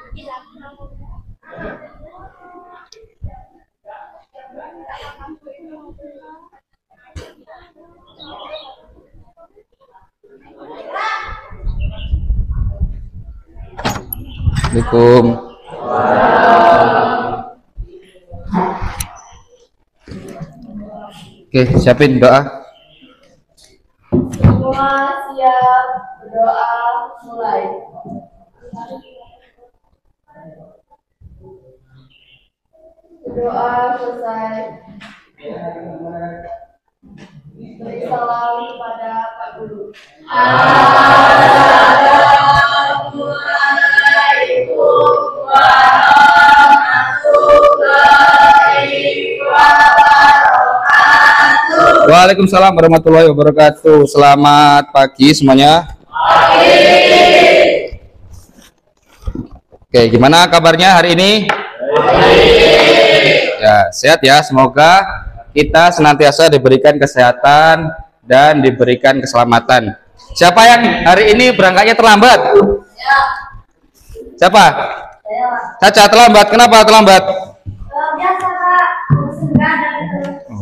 Assalamualaikum. Oke, siapin doa. Semua siap, berdoa mulai. Berdoa selesai. Beri salam kepada Pak Guru. Assalamualaikum warahmatullahi wabarakatuh. Waalaikumsalam warahmatullahi wabarakatuh. Selamat pagi semuanya. Oke, gimana kabarnya hari ini? Ya, sehat ya. Semoga kita senantiasa diberikan kesehatan dan diberikan keselamatan. Siapa yang hari ini berangkatnya terlambat? Siapa? Caca terlambat. Kenapa terlambat? Biasa Pak,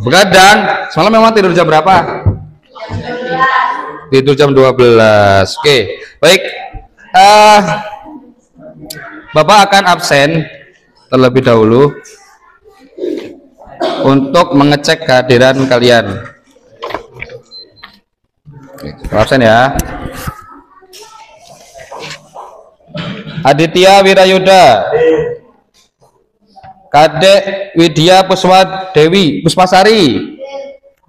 Begadang. Semalam memang tidur jam berapa? Tidur jam 12. Oke, baik. Bapak akan absen terlebih dahulu untuk mengecek kehadiran kalian. Oke, absen ya. Aditya Wirayuda, Kadek Widya Puspadewi Puspasari,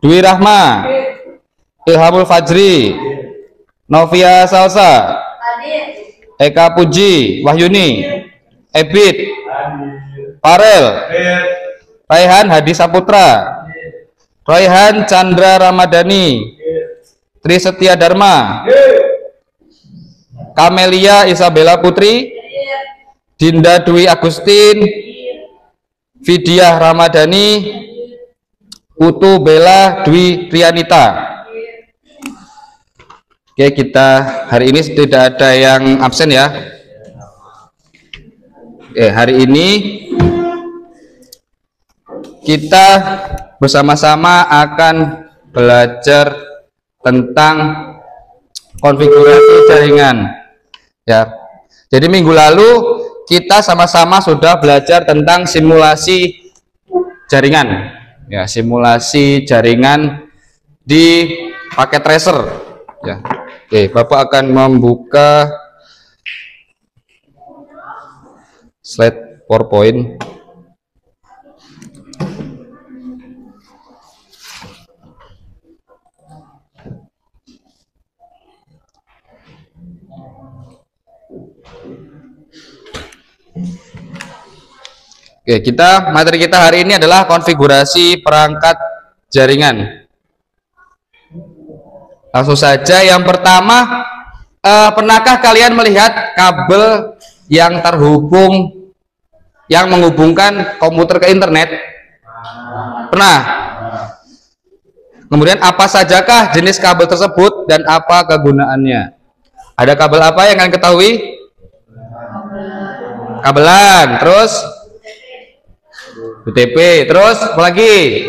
Dwi Rahma, Ilhamul Fajri, Novia Salsa, Eka Puji, Wahyuni, Ebit, Farel, Raihan Hadi Saputra, Raihan Chandra Ramadhani, Tri Setia Dharma, Kamelia Isabella Putri, Dinda Dwi Agustin, Vidya Ramadhani, Putu Bella Dwi Trianita. Oke, kita hari ini tidak ada yang absen ya. Oke, hari ini kita bersama-sama akan belajar tentang konfigurasi jaringan. Ya, jadi minggu lalu kita sama-sama sudah belajar tentang simulasi jaringan. Ya, simulasi jaringan di paket tracer. Ya, oke, Bapak akan membuka slide PowerPoint. Oke, materi kita hari ini adalah konfigurasi perangkat jaringan. Langsung saja, yang pertama, pernahkah kalian melihat kabel yang terhubung, yang menghubungkan komputer ke internet? Pernah? Kemudian apa sajakah jenis kabel tersebut dan apa kegunaannya? Ada kabel apa yang kalian ketahui? Kabelan, terus UTP, terus apa lagi?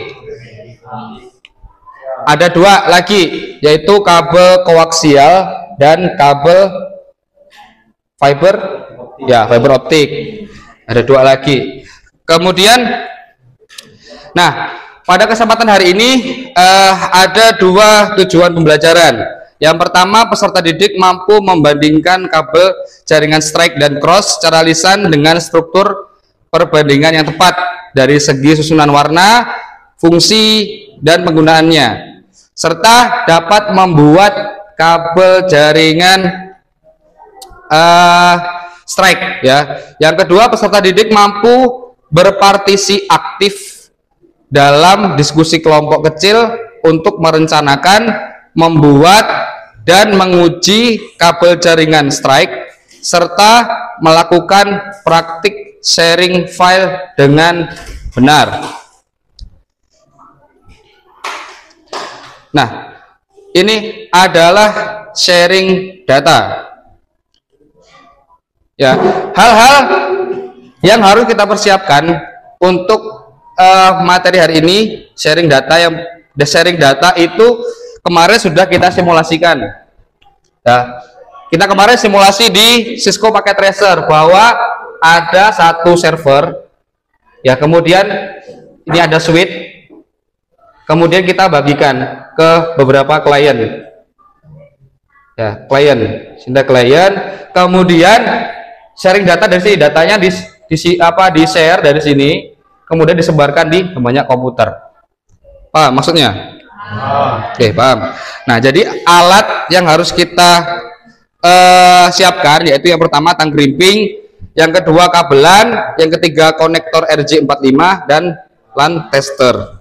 Ada dua lagi, yaitu kabel koaksial dan kabel fiber, ya, fiber optik. Ada dua lagi. Kemudian, nah, pada kesempatan hari ini ada dua tujuan pembelajaran. Yang pertama, peserta didik mampu membandingkan kabel jaringan strike dan cross secara lisan dengan struktur perbandingan yang tepat dari segi susunan warna, fungsi, dan penggunaannya, serta dapat membuat kabel jaringan strike. Ya. Yang kedua, peserta didik mampu berpartisi aktif dalam diskusi kelompok kecil untuk merencanakan, membuat, dan menguji kabel jaringan strike, serta melakukan praktik sharing file dengan benar. Nah, ini adalah sharing data. Ya, hal-hal yang harus kita persiapkan untuk materi hari ini, sharing data itu kemarin sudah kita simulasikan. Ya, kita kemarin simulasi di Cisco Packet Tracer bahwa ada satu server, ya, kemudian ini ada switch, kemudian kita bagikan ke beberapa klien. Ya, klien, kemudian sharing data dari sini, datanya di share dari sini, kemudian disebarkan di banyak komputer. Paham maksudnya? Oke, paham. Nah, jadi alat yang harus kita siapkan yaitu yang pertama tang crimping, yang kedua kabelan, yang ketiga konektor RJ45 dan LAN tester.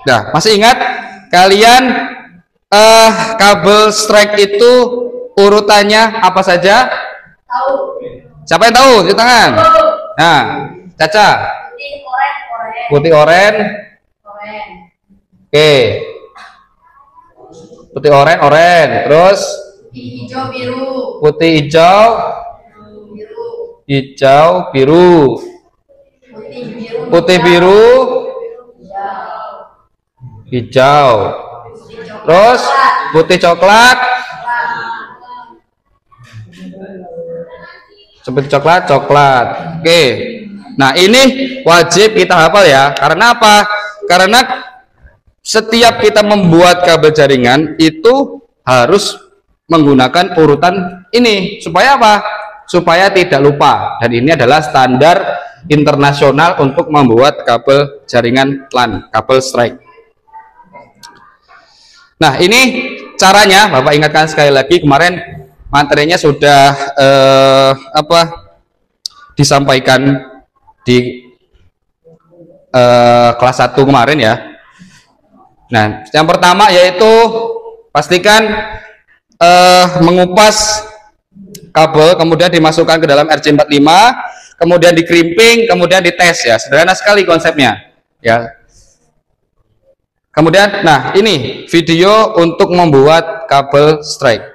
Nah, masih ingat kalian kabel strike itu urutannya apa saja? Tahu. Siapa yang tahu? Di tangan. Nah, Caca. Putih, oren. Oke. Putih, oren. Terus? Hijau, biru. Putih, hijau. Biru. Hijau, biru. Putih, biru. Hijau. Terus putih coklat. Seperti coklat. Oke. Nah, ini wajib kita hafal ya. Karena apa? Karena setiap kita membuat kabel jaringan itu harus menggunakan urutan ini. Supaya apa? Supaya tidak lupa. Dan ini adalah standar internasional untuk membuat kabel jaringan LAN, kabel strike. Nah, ini caranya, Bapak ingatkan sekali lagi, kemarin materinya sudah disampaikan di kelas 1 kemarin ya. Nah, yang pertama yaitu pastikan mengupas kabel, kemudian dimasukkan ke dalam RJ45, kemudian di crimping, kemudian dites ya. Sederhana sekali konsepnya ya. Kemudian, nah ini video untuk membuat kabel strike.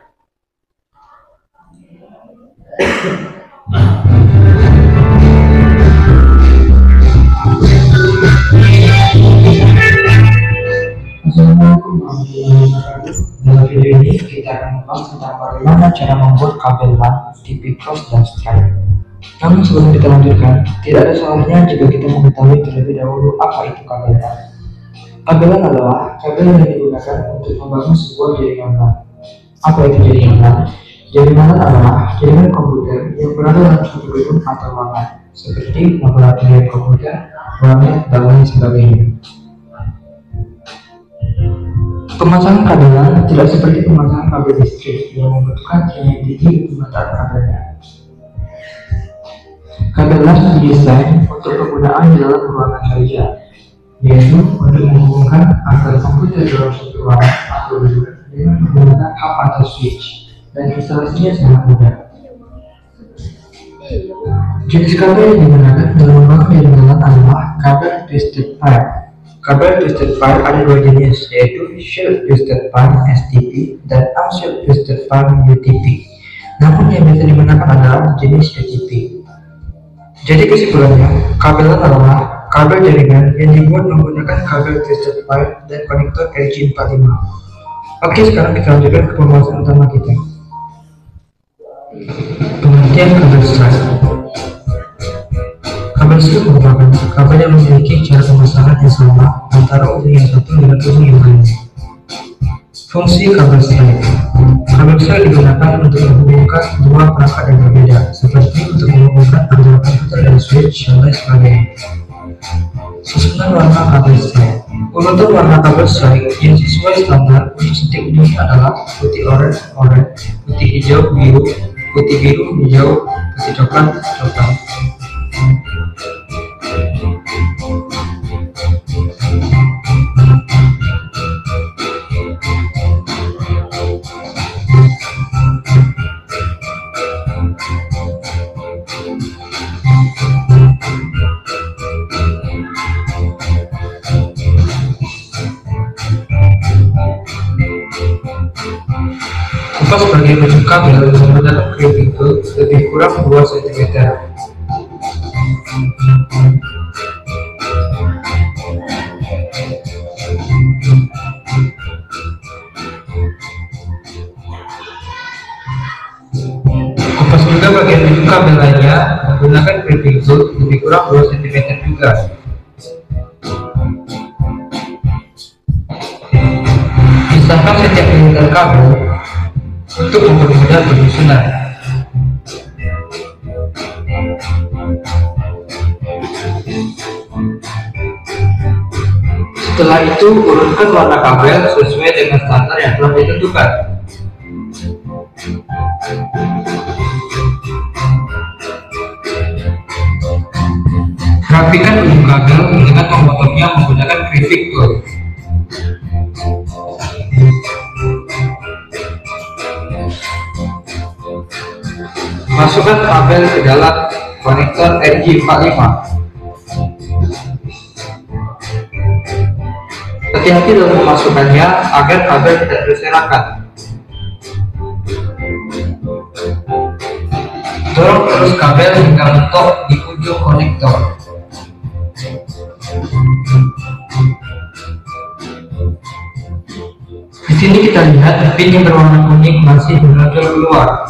Dalam video ini kita akan membahas tentang bagaimana cara membuat kabel LAN, TV cross dan strike. Namun sebelum kita lanjutkan, tidak ada salahnya jika kita mengetahui terlebih dahulu apa itu kabel LAN. Kabel LAN adalah kabel yang digunakan untuk membangun sebuah jaringan LAN. Apa itu jaringan LAN? Jaringan LAN adalah jaringan komputer yang berada dalam suatu gedung atau ruangan, seperti laboratorium komputer, warnet, dan lain sebagainya. Pemasangan kabel LAN tidak seperti pemasangan kabel listrik yang membutuhkan jaringan tinggi untuk meletakkan kabelnya. Kabel LAN didesain untuk penggunaan di dalam ruangan saja, yaitu untuk menghubungkan antara komputer dalam satu ruangan atau gedung dengan menggunakan hub atau switch, dan instalasinya sangat mudah. Jenis kabel yang digunakan dalam membangun jaringan LAN adalah kabel twisted pipe. Kabel twisted pipe ada dua jenis, yaitu shield twisted pipe (STP) dan unshield twisted pipe (UTP). Namun yang biasa digunakan adalah jenis UTP. Jadi kesimpulannya, kabel LAN adalah kabel jaringan yang dibuat menggunakan kabel twisted pipe dan konektor RJ45. Oke, sekarang kita lanjutkan ke pembahasan utama kita. Pengertian kabel strike. Kabel strike merupakan kabel yang memiliki cara pemasangan yang sama antara ujung yang satu dengan ujung yang lain. Fungsi kabel strike. Kabel strike digunakan untuk menghubungkan dua perangkat yang berbeda, seperti untuk menghubungkan antara komputer dan switch dan lain sebagainya. Susunan warna kabel strike. Urutan warna kabel strike yang sesuai standar untuk setiap jenis adalah putih oranye, putih hijau biru, putih biru hijau, putih coklat coklat. Kupas sebagai bentuk kabel menggunakan crimping tool kurang 2 cm. Kupas juga bagian ujung kabel lainnya menggunakan crimping tool lebih kurang 2 cm juga. Pisahkan setiap lingkar kabel untuk mempermudah penyusunan. Setelah itu, urutkan warna kabel sesuai dengan standar yang telah ditentukan. Rapikan ujung kabel dengan memotongnya menggunakan crimping tool. Masukkan kabel ke dalam konektor RJ45. Hati-hati dalam memasukkannya agar kabel tidak berserakan. Dorong terus kabel hingga mentok di ujung konektor. Di sini kita lihat pin yang berwarna kuning masih menonjol keluar.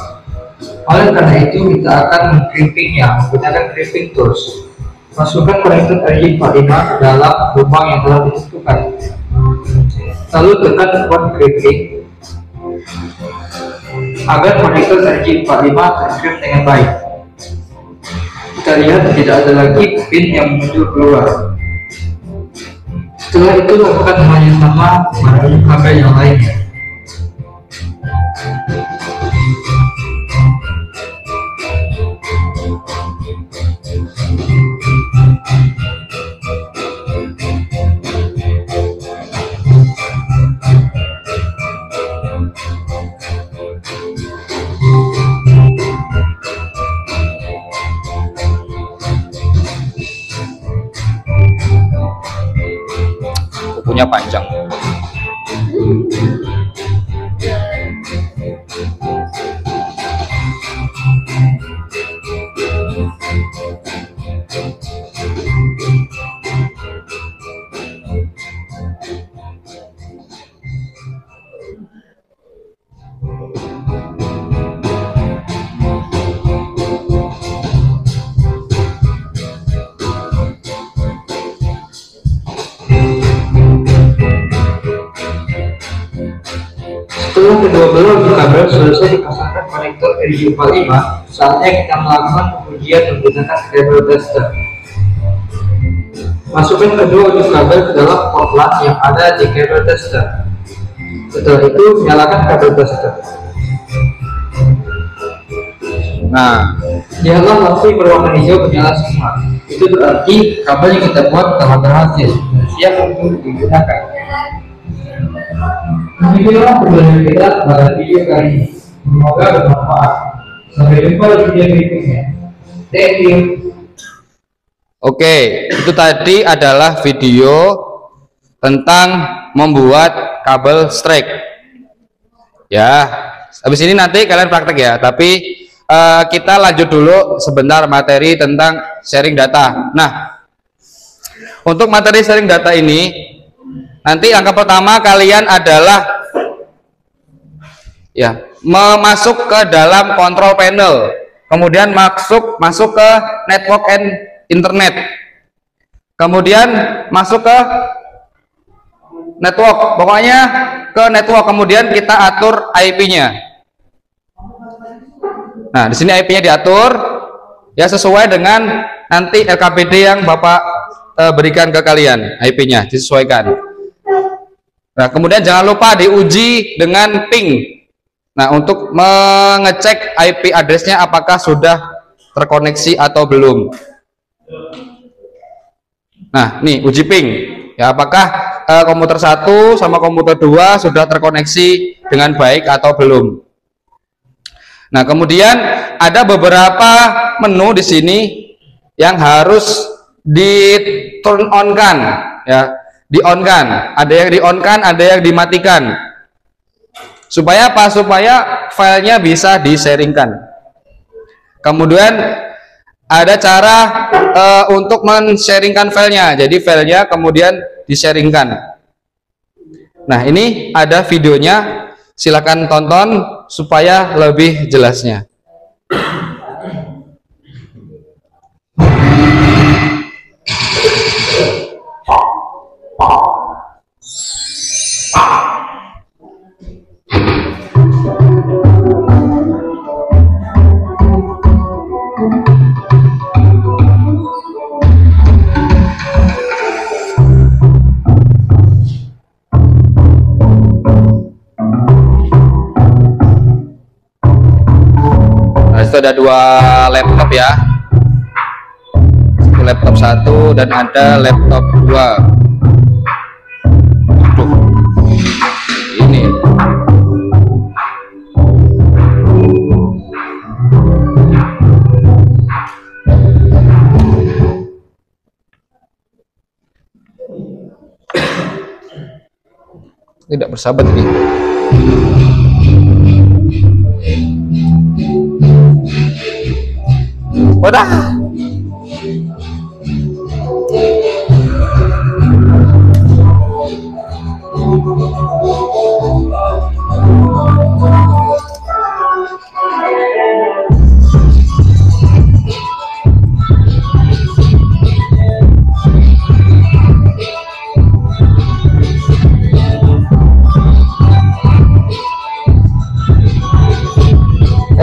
Oleh karena itu kita akan mengkrimpingnya menggunakan crimping tools. Masukkan konektor RJ45 ke dalam lubang yang telah ditentukan. Lalu tekan tombol crimping agar konektor RJ45 terkrim dengan baik. Kita lihat tidak ada lagi pin yang muncul keluar. Setelah itu lakukan hal yang sama pada kabel yang lainnya. Kukunya panjang. Setelah kedua belah ujung kabel selesai dipasangkan konektor RJ45, saatnya kita melakukan pengujian menggunakan kabel tester. Masukkan kedua ujung kabel ke dalam port LAN yang ada di kabel tester. Setelah itu, nyalakan kabel tester. Nah, Lihatlah lampu berwarna hijau menyala semua. Itu berarti kabel yang kita buat telah berhasil dan siap untuk digunakan. Demikianlah perjalanan kita pada video kali ini. Semoga bermanfaat. Sampai jumpa di video berikutnya. Thank you. oke, itu tadi adalah video tentang membuat kabel strike. Ya, habis ini nanti kalian praktek ya. Tapi kita lanjut dulu sebentar materi tentang sharing data. Nah, untuk materi sharing data ini, nanti angka pertama kalian adalah ya masuk ke dalam control panel, kemudian masuk ke network and internet, kemudian masuk ke network, pokoknya ke network, kemudian kita atur IP-nya. Nah, di sini IP-nya diatur ya sesuai dengan nanti LKPD yang Bapak berikan ke kalian, IP-nya disesuaikan. Nah, kemudian jangan lupa diuji dengan ping. Nah, untuk mengecek IP address-nya apakah sudah terkoneksi atau belum. Nah, nih uji ping. Ya, apakah komputer 1 sama komputer 2 sudah terkoneksi dengan baik atau belum. Nah, kemudian ada beberapa menu di sini yang harus di turn on kan, ya, di on kan. Ada yang di on kan, ada yang dimatikan. Supaya apa? Supaya filenya bisa di-sharingkan. Kemudian ada cara untuk men-sharingkan filenya. Jadi filenya kemudian di-sharingkan. Nah, ini ada videonya. Silakan tonton supaya lebih jelasnya. Itu ada dua laptop ya, laptop satu dan ada laptop dua. Ini tidak bersahabat ini. Wadah.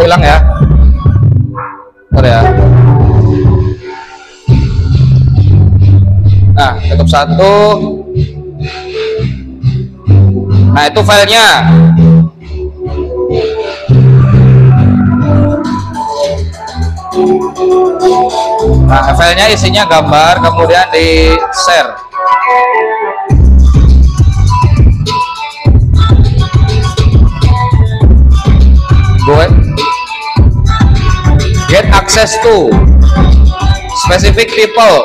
Hilang ya. Bentar ya. Nah, tutup satu. Nah, itu filenya. Nah, filenya isinya gambar, kemudian di share. Get access to specific people.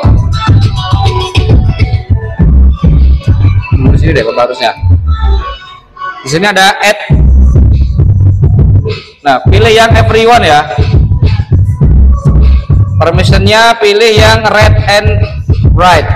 Di sini deh harusnya. Di sini ada add. Nah, pilih yang everyone ya. Permissionnya pilih yang read and write.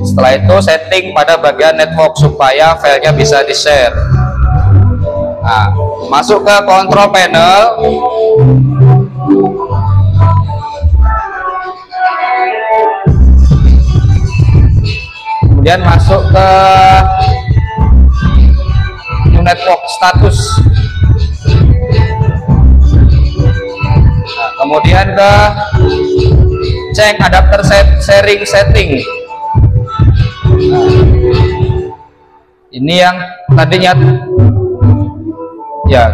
Setelah itu setting pada bagian network supaya filenya bisa di-share. Nah, masuk ke control panel. Kemudian masuk ke network status. Nah, kemudian ke cek adapter sharing setting. Ini yang tadinya ya.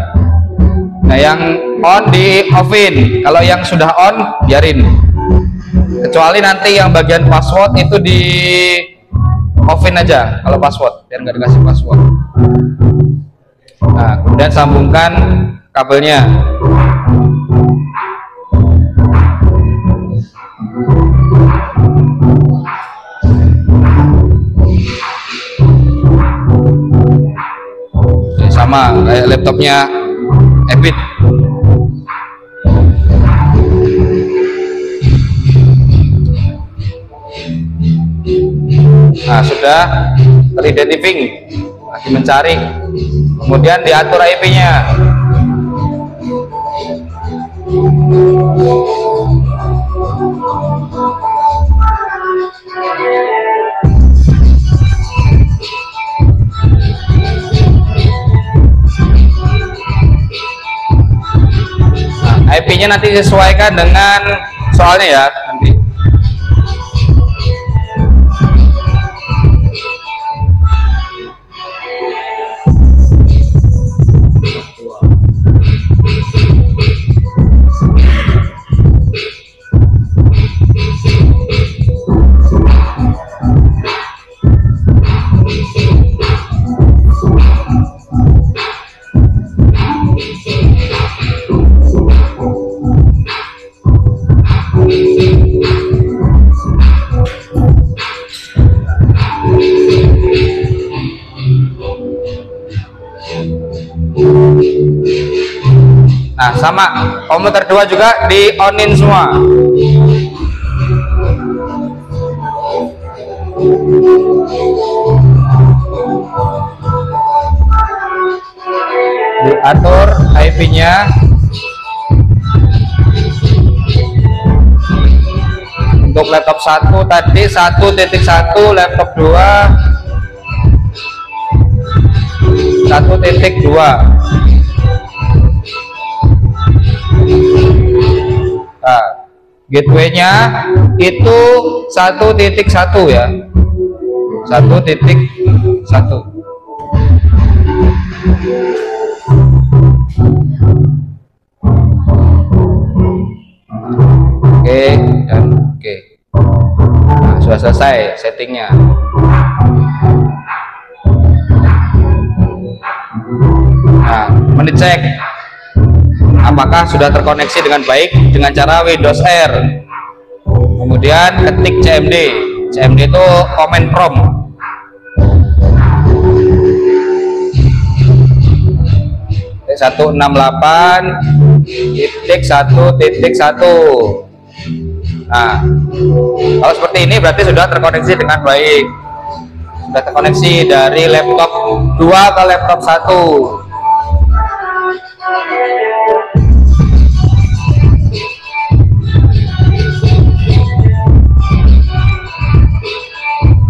Nah, yang on di offin. Kalau yang sudah on biarin. Kecuali nanti yang bagian password itu di offin aja kalau password, biar nggak dikasih password. Nah, kemudian sambungkan kabelnya. Sama kayak laptopnya Ebit. Nah, sudah teridentifing, lagi mencari, kemudian diatur IP-nya. IP-nya nanti disesuaikan dengan soalnya ya nanti. Nah, sama komputer 2 juga di onin semua. Diatur IP-nya. Untuk laptop 1 tadi 1.1, laptop 2 1.2. Nah, gateway-nya itu 1.1 ya. 1.1. Oke, dan oke. Nah, sudah selesai settingnya. Nah, mencek apakah sudah terkoneksi dengan baik dengan cara Windows R. Kemudian ketik CMD. CMD itu command prompt. .168.1.1. Nah, kalau seperti ini berarti sudah terkoneksi dengan baik. Sudah terkoneksi dari laptop 2 ke laptop 1.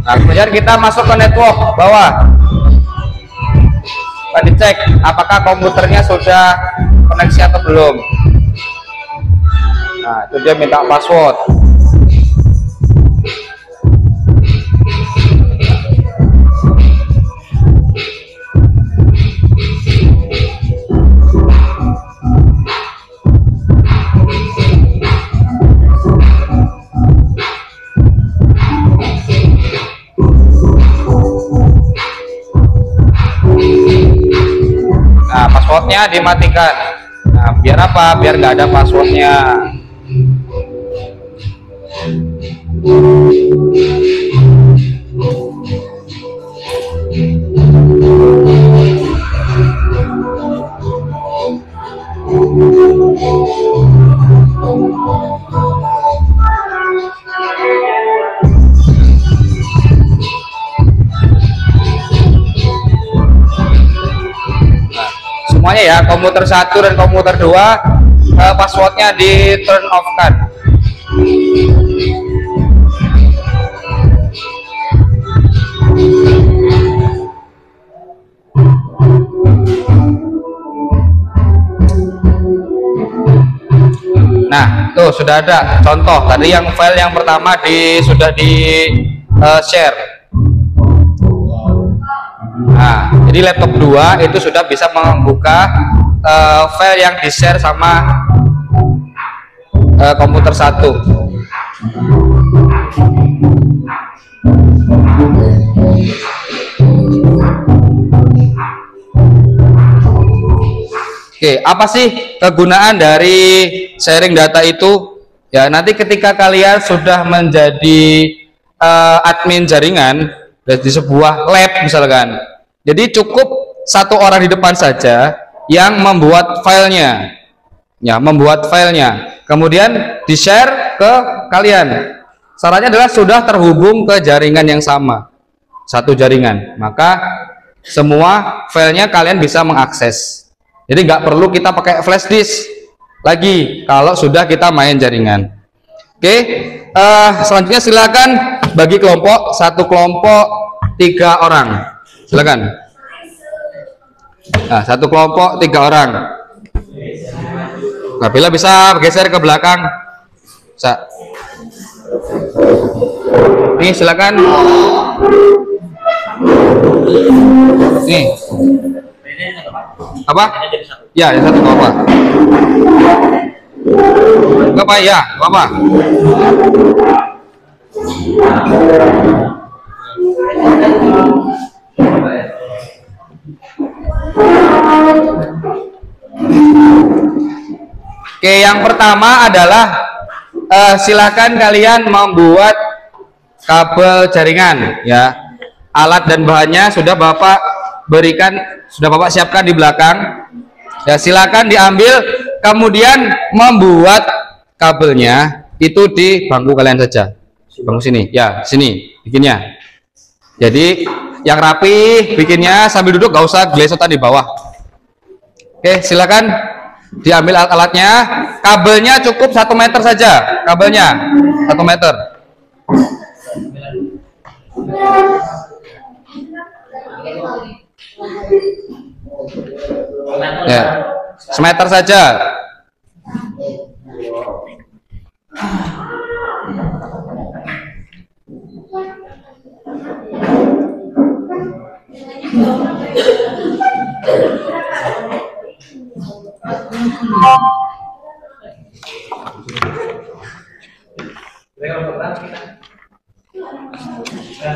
Nah, kemudian kita masuk ke network bawah. Kita dicek apakah komputernya sudah koneksi atau belum. Nah, itu dia minta password. Nah, passwordnya dimatikan. Nah, biar apa? Biar nggak ada passwordnya. Semuanya ya, komputer 1 dan komputer 2 passwordnya di turn off kan. Nah, tuh sudah ada contoh tadi yang file yang pertama sudah di share. Nah, jadi laptop 2 itu sudah bisa membuka file yang di share sama komputer 1. Oke, apa sih kegunaan dari sharing data itu? Ya, nanti ketika kalian sudah menjadi admin jaringan di sebuah lab misalkan, jadi cukup satu orang di depan saja yang membuat filenya, ya, membuat filenya, kemudian di share ke kalian. Syaratnya adalah sudah terhubung ke jaringan yang sama, satu jaringan, maka semua filenya kalian bisa mengakses. Jadi nggak perlu kita pakai flash disk lagi kalau sudah kita main jaringan. Oke, selanjutnya silakan bagi kelompok, satu kelompok 3 orang, silakan. Nah, satu kelompok 3 orang. Nah, bila bisa bergeser ke belakang, bisa. Nih, silakan. Nih. Apa? Ya, yang satu apa? Enggak apa ya? Apa? Oke, yang pertama adalah silakan kalian membuat kabel jaringan, ya. Alat dan bahannya sudah Bapak berikan, sudah Bapak siapkan di belakang. Ya, silakan diambil kemudian membuat kabelnya itu di bangku kalian saja, bangku sini ya, sini bikinnya. Jadi yang rapi bikinnya sambil duduk, gak usah gelesotan di bawah. Oke, silakan diambil alat-alatnya. Kabelnya cukup 1 meter saja, kabelnya 1 meter ya, semeter saja.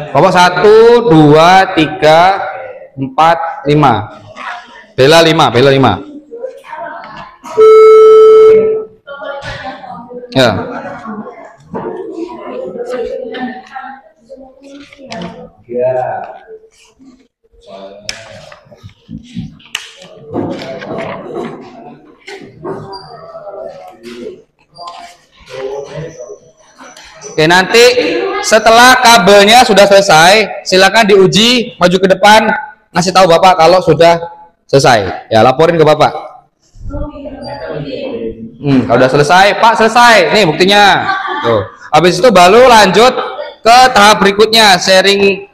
Bapak 1, 2, 3, 4, 5. Bela 5, bela 5. Ya. Oke, nanti setelah kabelnya sudah selesai, silakan diuji, maju ke depan, ngasih tahu Bapak kalau sudah selesai. Ya, laporin ke Bapak. Kalau udah selesai, Pak selesai. Nih buktinya. Tuh. Habis itu baru lanjut ke tahap berikutnya, sharing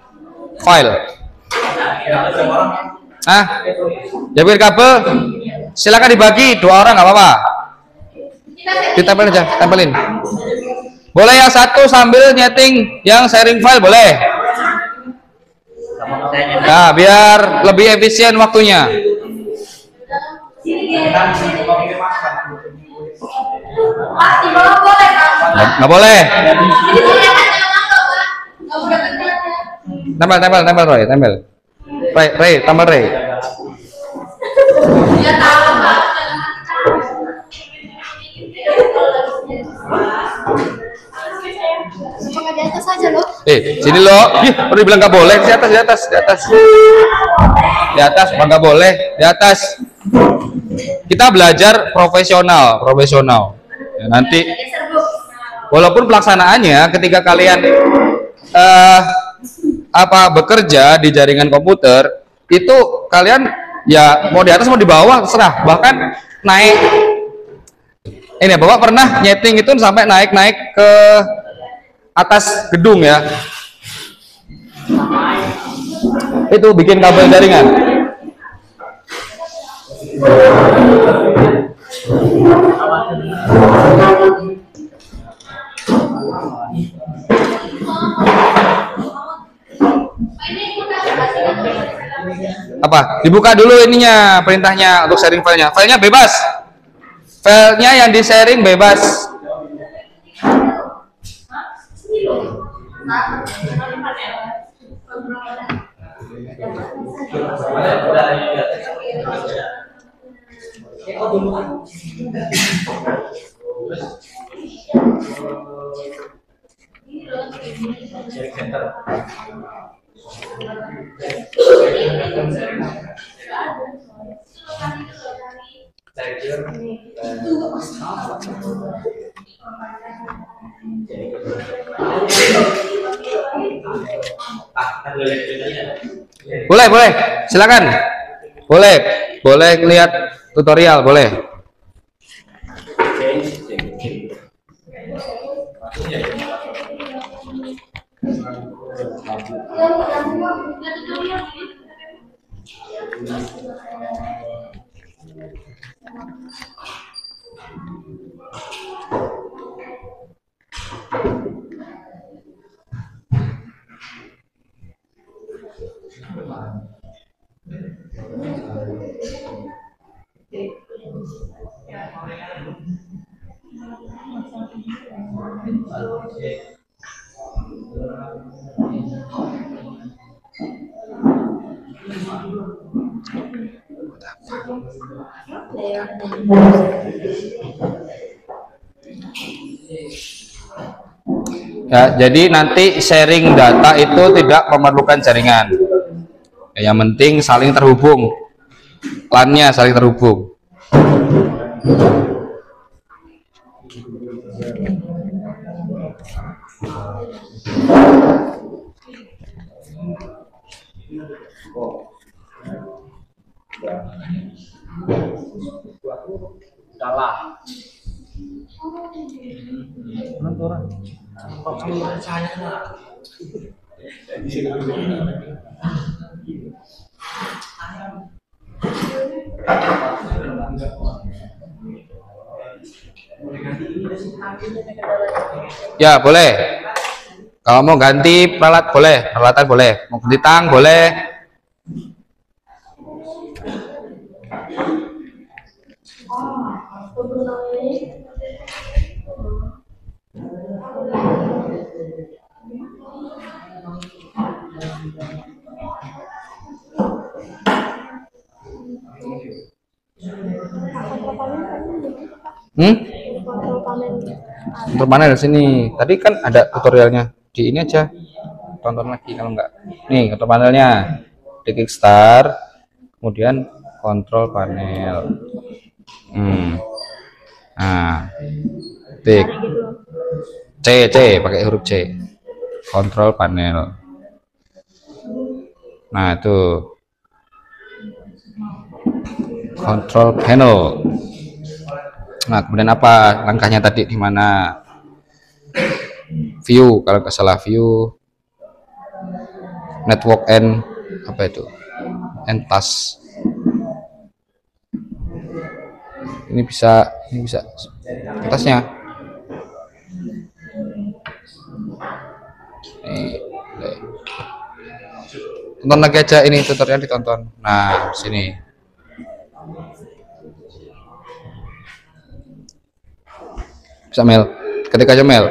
file. Jabir kabel, silakan dibagi 2 orang nggak apa-apa. Ditempelin aja, tempelin. Boleh yang satu sambil nyeting yang sharing file boleh. Nah, biar lebih efisien waktunya. Nggak boleh. Tempel Roy, tempel. Ray, tambah Ray. Di atas aja loh. Sini loh. Udah dibilang nggak boleh. Di atas. Di atas, nggak boleh. Di atas. Kita belajar profesional. Ya, nanti, walaupun pelaksanaannya ketika kalian bekerja di jaringan komputer, itu kalian ya mau di atas mau di bawah terserah. Bahkan naik. Ini Bapak pernah nyeting itu sampai naik ke atas gedung ya, itu bikin kabel jaringan. Apa? Dibuka dulu ininya, perintahnya untuk sharing filenya. Filenya bebas. Filenya yang di sharing bebas. Boleh, silakan. Boleh lihat tutorial, boleh. Ya, jadi nanti sharing data itu tidak memerlukan jaringan. Yang penting saling terhubung, LAN-nya saling terhubung. Ya, boleh. Kalau mau ganti peralatan boleh. Mau ganti tang boleh. Untuk panel sini. Tadi kan ada tutorialnya. Di ini aja. Tonton lagi kalau enggak. Nih, untuk panelnya. Di kickstart, kemudian kontrol panel. Nah, tik. C pakai huruf C. Kontrol panel. Nah, itu. Control panel. Nah, kemudian apa langkahnya tadi di mana? View, kalau nggak salah view. Network and apa itu? And task. Ini bisa atasnya. Tonton lagi aja ini tutorial ditonton. Nah, sini. Bisa Mel. Ketik aja Mel.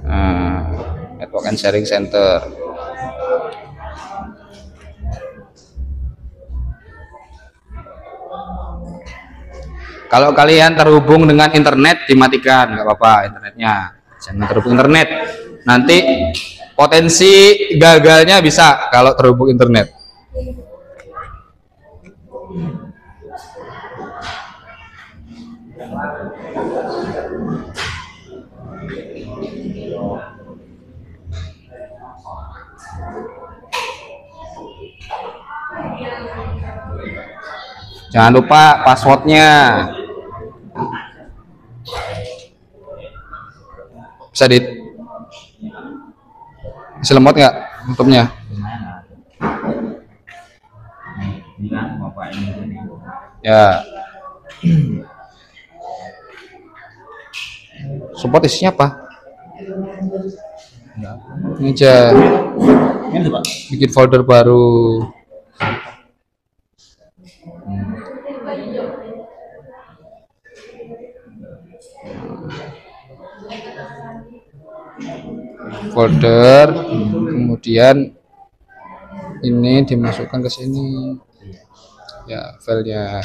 Nah, network and sharing center. Kalau kalian terhubung dengan internet dimatikan, nggak apa-apa internetnya. Jangan terhubung internet. Nanti potensi gagalnya bisa kalau terhubung internet. Jangan lupa passwordnya. Bisa lemot nggak tutupnya? Ya. Support isinya apa? Ini aja. Bikin folder baru. Folder, kemudian ini dimasukkan ke sini. Ya, filenya.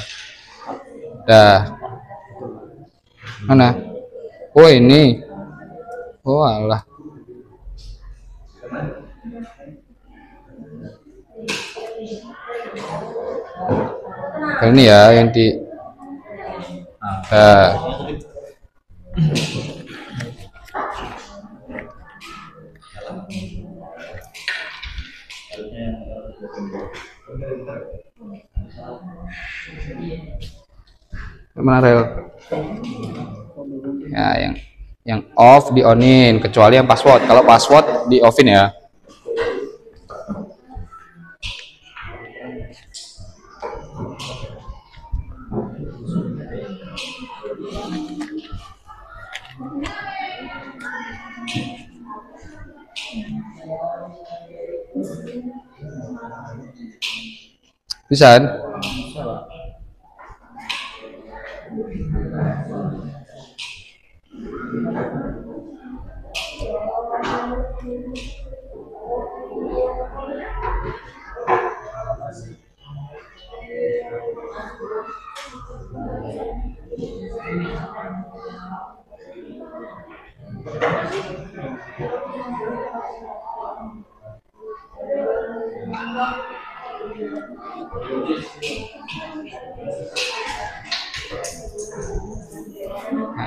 Dah. Mana? Oh, ini. Oh, alah. Ini ya yang di mana rel? Ya, yang off di onin kecuali yang password. Kalau password di offin ya. Bisa kan?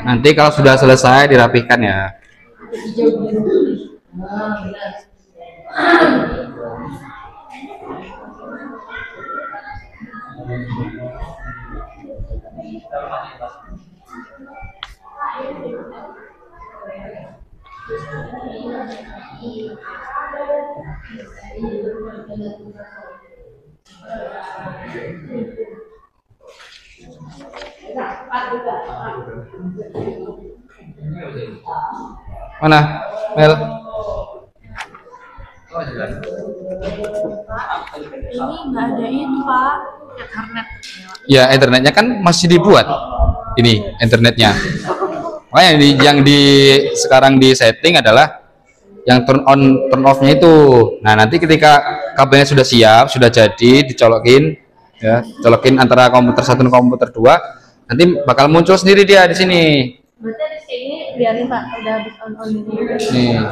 nanti kalau sudah selesai dirapikan ya. Mana, Mel? Ini nggak ada itu Pak, Ethernet. Ya, internetnya kan masih dibuat. Ini internetnya. Makanya sekarang di setting adalah yang turn on turn off-nya itu. Nah, nanti ketika kabelnya sudah siap, sudah jadi, dicolokin ya, colokin antara komputer satu dan komputer dua, nanti bakal muncul sendiri dia di sini. Berarti di sini biarin Pak, udah habis on ini. Nih.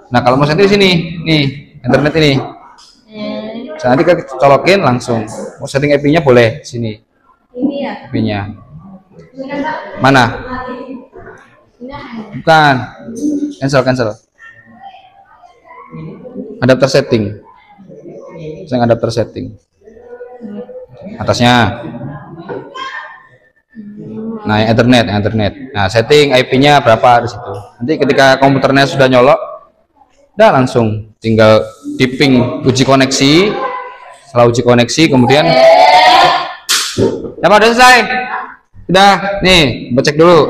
Nah, kalau mau sendiri di sini, nih, internet ini. Nah, nanti kita colokin langsung. Mau setting IP-nya boleh sini. Ini ya. IP-nya. Ini kan Pak. Mana? Ini Bukan. Cancel. Adapter setting. Saya adapter setting. Atasnya. Nah, yang internet. Nah, setting IP-nya berapa di situ. Nanti ketika komputernya sudah nyolok, udah langsung tinggal di ping, uji koneksi. Setelah uji koneksi, kemudian ya Pak, udah selesai. Udah, nih, cek dulu.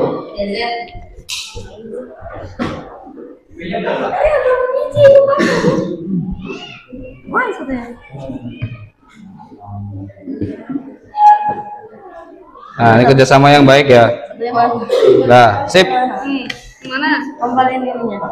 Nah, ini kerjasama yang baik ya. Nah, sip. Gimana? Kembaliin ininya.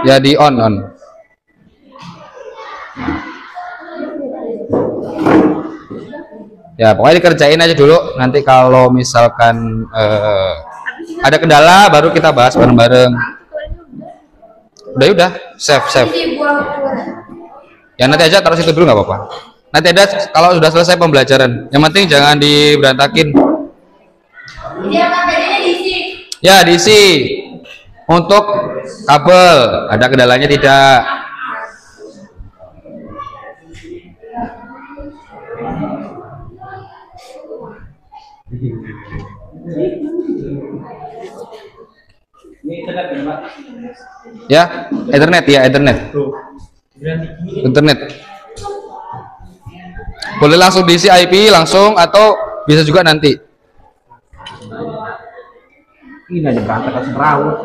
Ya di on. Ya pokoknya dikerjain aja dulu. Nanti kalau misalkan ada kendala baru kita bahas bareng-bareng. Udah, save. Ya nanti aja taruh situ dulu nggak apa-apa. Nanti ada kalau sudah selesai pembelajaran. Yang penting jangan diberantakin. Ya diisi. Untuk kabel ada kendalanya tidak? Ya, internet. Boleh langsung diisi IP langsung atau bisa juga nanti. Ini ada berantakan semerawut.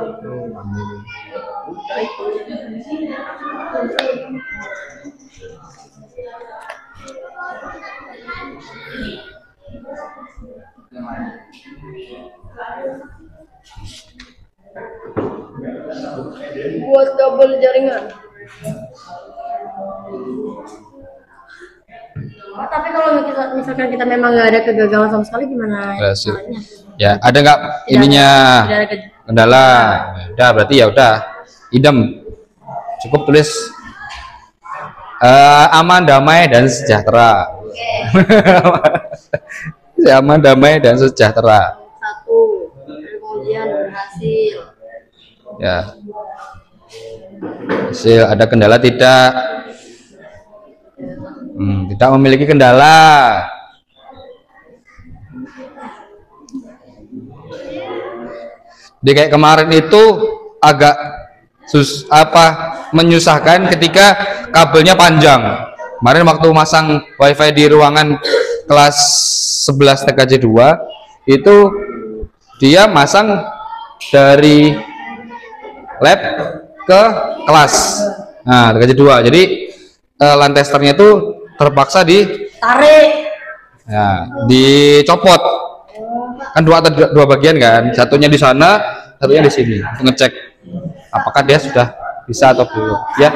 Buat kabel jaringan. Oh, tapi kalau misalkan kita memang nggak ada kegagalan sama sekali gimana caranya? Ya, ada nggak ininya kendala? Udah, berarti ya udah. Idem. Cukup tulis aman, damai dan sejahtera. Aman, damai dan sejahtera. 1. Kemudian berhasil. Ya. Hasil ada kendala tidak? Tidak memiliki kendala. Jadi kayak kemarin itu agak menyusahkan ketika kabelnya panjang. Kemarin waktu masang wifi di ruangan kelas 11 TKJ 2 itu dia masang dari lab ke kelas. Nah, TKJ 2. Jadi LAN testernya itu terpaksa ditarik. Ya, dicopot. Kan dua bagian kan, satunya di sana, satunya di sini. Untuk ngecek apakah dia sudah bisa atau belum. Ya.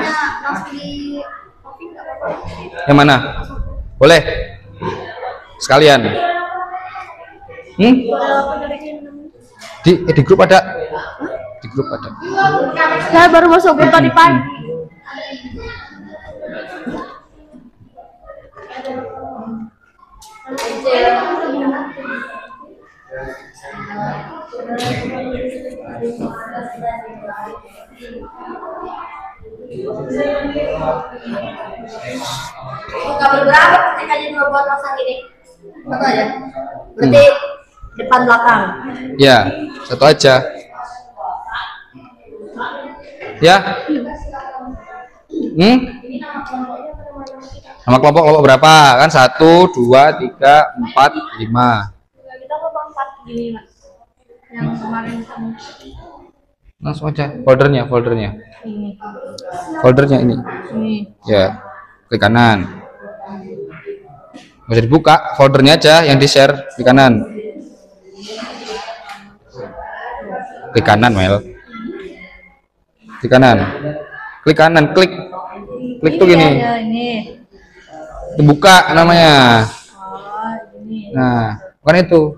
Yang mana? Boleh. Sekalian. Di grup ada. Di grup ada. Saya baru masuk grup tadi pagi. Kabel berapa ketikanya dua buat pasang ini? Satu aja. Berarti depan belakang. Ya, satu aja. Ya. Nama kelompok berapa? Kan 1, 2, 3, 4, 5. Kita kelompok 4 gini, Mas. Yang kemarin sama. Langsung aja foldernya Ini. foldernya ini ya, klik kanan, bisa dibuka foldernya aja yang di share di kanan, klik kanan Mel, klik kanan, klik tuh gini, dibuka namanya. Nah bukan itu,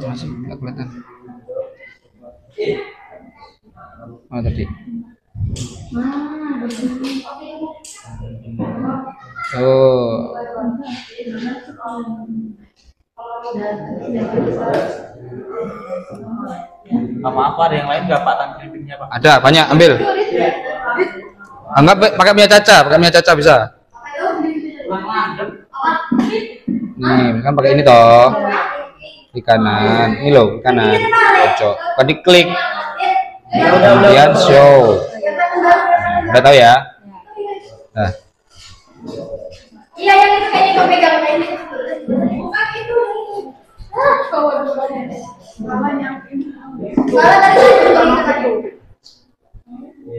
masih nggak kelihatan. Oh tadi. Oh. Apa ada yang lain nggak Pak tampilnya Pak? Ada banyak, ambil. Anggap pakai punya Caca bisa. Nih kan pakai ini toh. Di kanan, ini loh kanan, pojok. Kan diklik, kemudian show. Udah tahu ya? Nah. Iya yang itu kayaknya kau pegang ini. Bukan itu.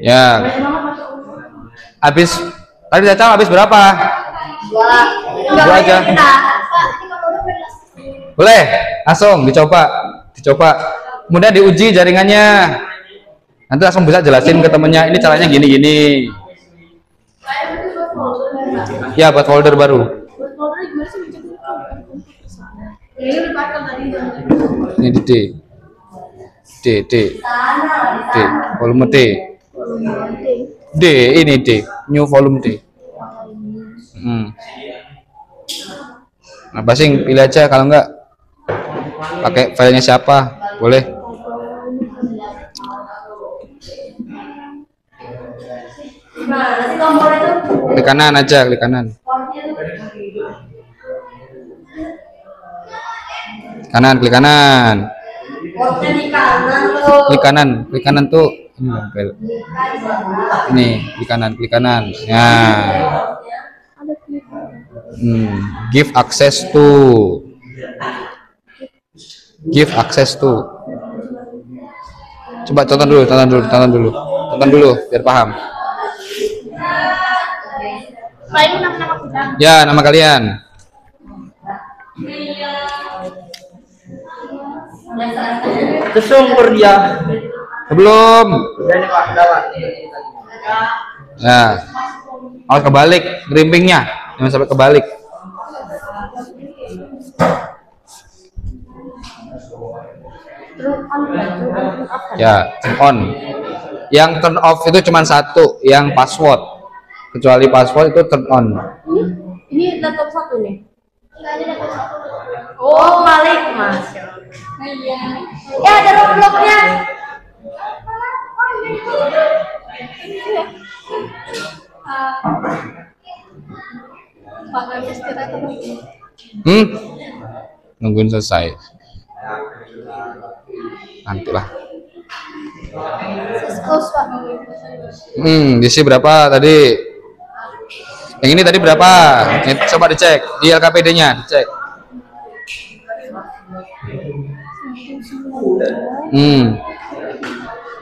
Ya. Habis tadi Caca habis berapa? Dua aja. Boleh, langsung dicoba. Kemudian diuji jaringannya. Nanti langsung bisa jelasin ke temennya, ini caranya gini. Ya, buat folder baru. Ini di D, volume D. Ini D, new volume D. Nah, Basing pilih aja, kalau enggak pakai filenya siapa, boleh. Klik kanan aja, klik kanan. Klik kanan tuh ini klik kanan. Ya. Give access to. Coba tonton dulu biar paham. Ya, nama kalian. Sesungguh dia. Sebelum. Ya. Harus kebalik gerimpingnya, jangan sampai kebalik. Ya, turn on. Yang turn off itu cuma satu, yang password. Kecuali password itu turn on. Ini laptop satu nih. Oh, balik Mas. Ya ada Robloxnya. Nungguin selesai. Nantilah. Diisi berapa tadi? Yang ini tadi berapa? Coba dicek di LKPD-nya, dicek.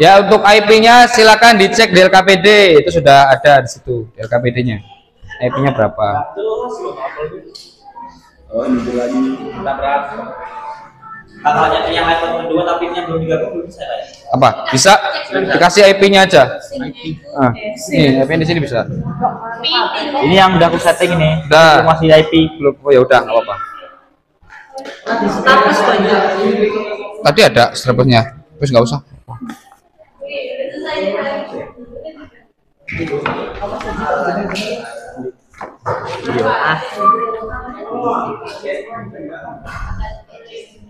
Ya, untuk IP-nya silakan dicek di LKPD, itu sudah ada di situ di LKPD-nya. IP-nya berapa? Oh, ini lagi kita berapa? Katanya yang iPhone kedua tapi ini belum digabung, belum bisa ya? Apa? Bisa? Dikasih IP-nya aja. Nih, IP di sini bisa. Ini yang udah aku setting ini. Udah. Masih IP Belum. Oh ya udah, nggak apa-apa. Tapos banyak. Tadi ada strapnya, terus nggak usah.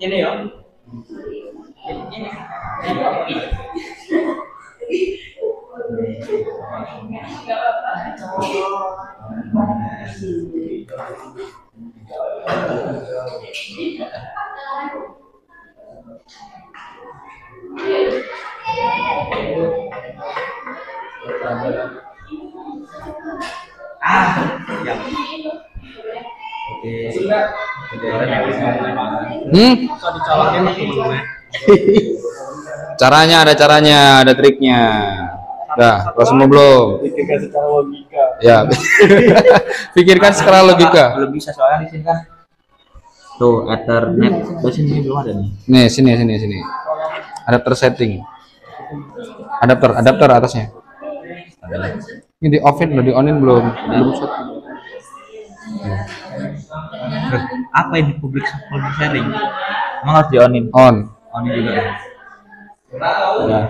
Ini ya. Ya. Caranya, ada triknya. Udah, kalau semua belum? Pikirkan secara logika. Ya, pikirkan secara logika. Belum bisa soalnya di sini kan. Tuh, Ethernet. Terus sini belum ada nih. Nih, sini. Adapter setting. Adapter atasnya. Ini di offin udah di onin belum set. Apa ini public sharing? Emang harus di onin? On. Onin juga. Ya.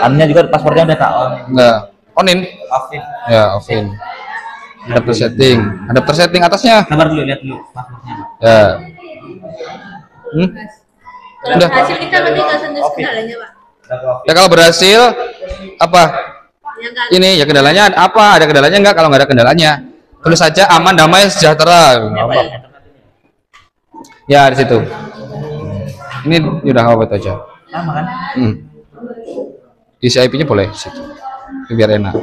Onnya juga passwordnya udah tak on. Enggak. Onin. Offin. Ya, offin. Adapter setting atasnya. Sabar dulu, lihat dulu passwordnya. Ya. Udah. Hasil kita nanti nggak sentuh kendalanya, Pak. Ya kalau berhasil apa? Ini ya kendalanya apa? Ada kendalanya enggak? Kalau nggak ada kendalanya, tulis saja aman, damai, sejahtera. Ya di situ. Ini udah apa itu aja. Sama kan? Isi IP-nya boleh di situ. Biar enak.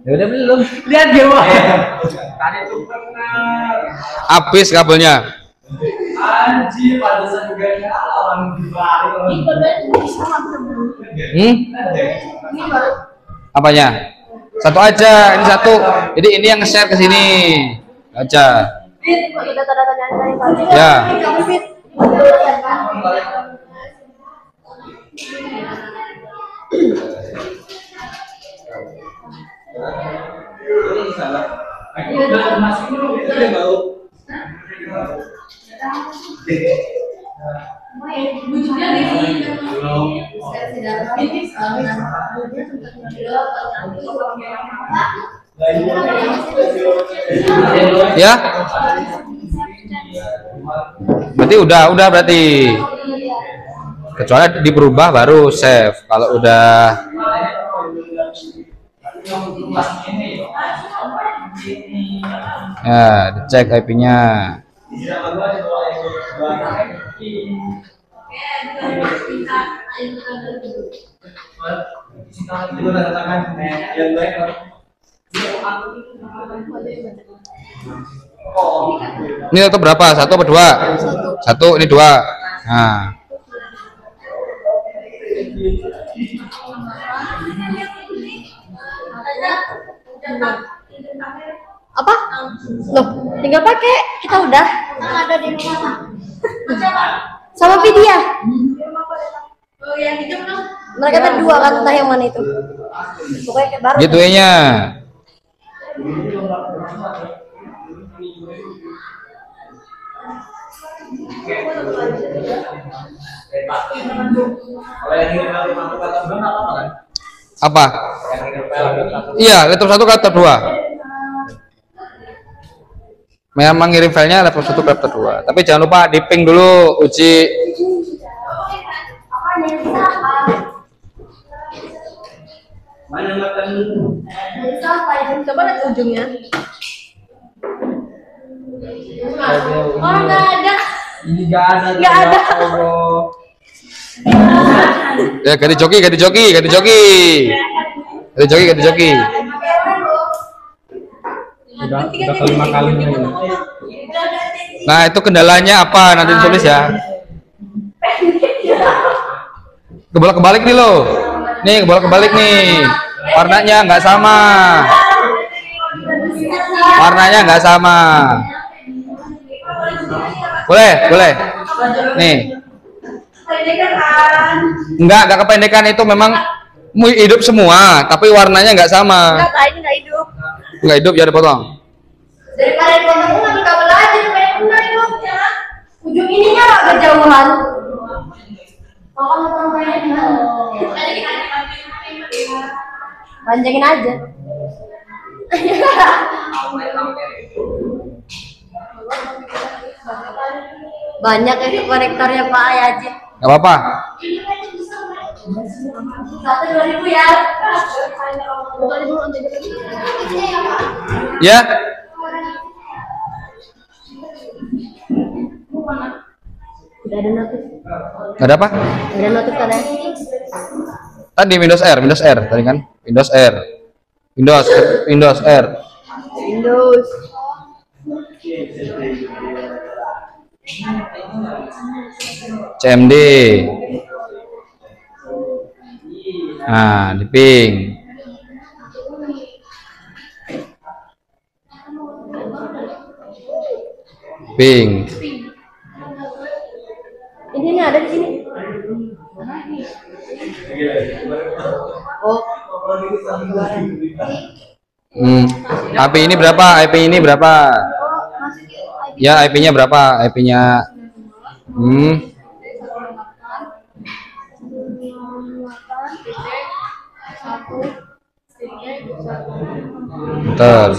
Ya udah belum. Lihat dia, Pak. Tadi tuh pernah. Habis kabelnya. Anjir, pantesan juga lawan dibalik. Apanya? Satu aja, ini satu. Jadi ini yang share ke sini aja. Ya. Ya. Berarti udah berarti. Kecuali diperubah baru save. Kalau udah ya, dicek IP-nya. Ini laptop berapa? Satu apa dua? Satu, ini dua. Nah. Apa? Loh, tinggal pakai. Kita udah. Ada di rumah. Sama Vidya. Oh, yang itu belum. Mereka berdua kan, entah yang mana itu. Pokoknya kayak baru. Gateway-nya. Apa? Iya, laptop satu ke laptop dua. Memang ngirim filenya laptop satu ke laptop dua. Tapi jangan lupa di ping dulu uji. Coba lihat ujungnya. Oh, nggak ada. Ini nggak ada. Nggak ada. Ya, ganti joki. Udah kelima kalinya ini. Nah, itu kendalanya apa? Nanti tulis ya. Kebolak-kebalik nih lo. Nih, kebolak-kebalik nih. Warnanya nggak sama. Warnanya nggak sama. Boleh. Nih. Enggak kependekan, itu memang hidup semua, tapi warnanya nggak sama. Ini nggak hidup. Nggak hidup ya dipotong. Daripada dipotong ngambil kabel aja, daripada itu. Ujung ininya agak jauhan. Panjangin aja. Banyak ya konektornya Pak Ayajit. Nggak apa-apa. 1.000 ya. Ya. Udah ada notif. Ada apa? Ada notif kan ya? Tadi Windows R tadi kan? Windows R. Windows. CMD. Nah, di ping. Ini nih ada di sini. Oh. IP ini berapa? IP ini berapa? Ya, IP-nya berapa? IP-nya. Betul.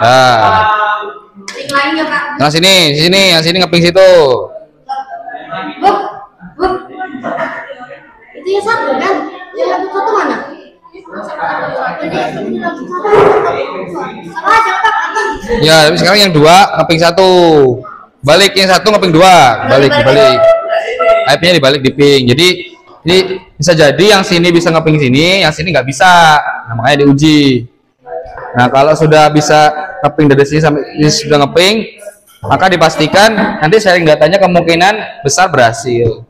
Nah. Link lainnya Pak. Nah, yang sini ngeping situ. Buk. Itu yang satu kan? Yang satu mana? Sama aja Pak. Ya, tapi sekarang yang dua ngeping satu. Balik yang satu ngeping dua. Balik. IP-nya dibalik di ping. Jadi bisa jadi yang sini bisa ngeping sini, yang sini nggak bisa. Nah, makanya diuji. Nah, kalau sudah bisa ngeping dari sini sampai ini sudah ngeping, maka dipastikan nanti sharing datanya kemungkinan besar berhasil.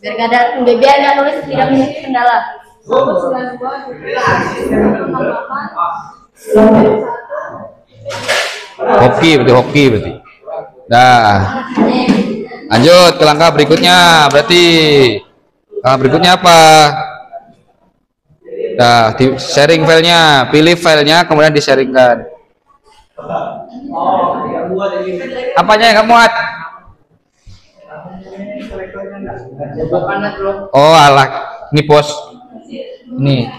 Biar nggak nulis tidak memiliki kendala. Hoki berarti. Nah, lanjut ke langkah berikutnya. Berarti langkah berikutnya apa? Nah, di sharing filenya, pilih filenya kemudian di-sharingkan. Apanya yang kamu muat? Oh, alah, ini bos. Nih.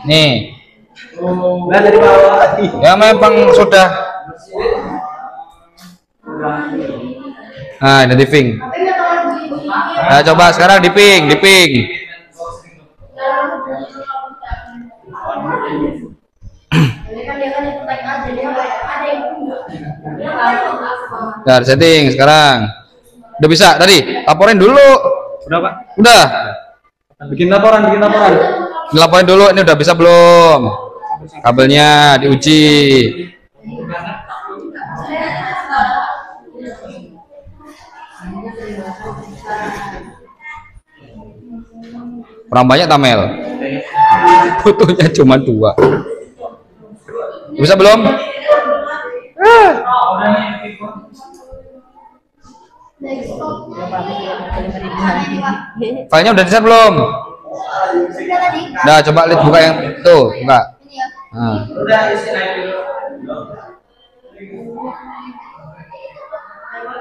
Ya memang sudah. Nah, ini di ping. Nah, coba sekarang di ping. Nah, setting sekarang. Udah bisa tadi? Laporin dulu. Udah Pak. Udah. Bikin laporan. Laporin dulu, ini udah bisa belum? Kabelnya diuji. Kurang banyak Tamel. Fotonya cuma 2. Bisa belum? Filenya udah di-share belum? Nah, coba lihat buka yang tuh, buka. Nah.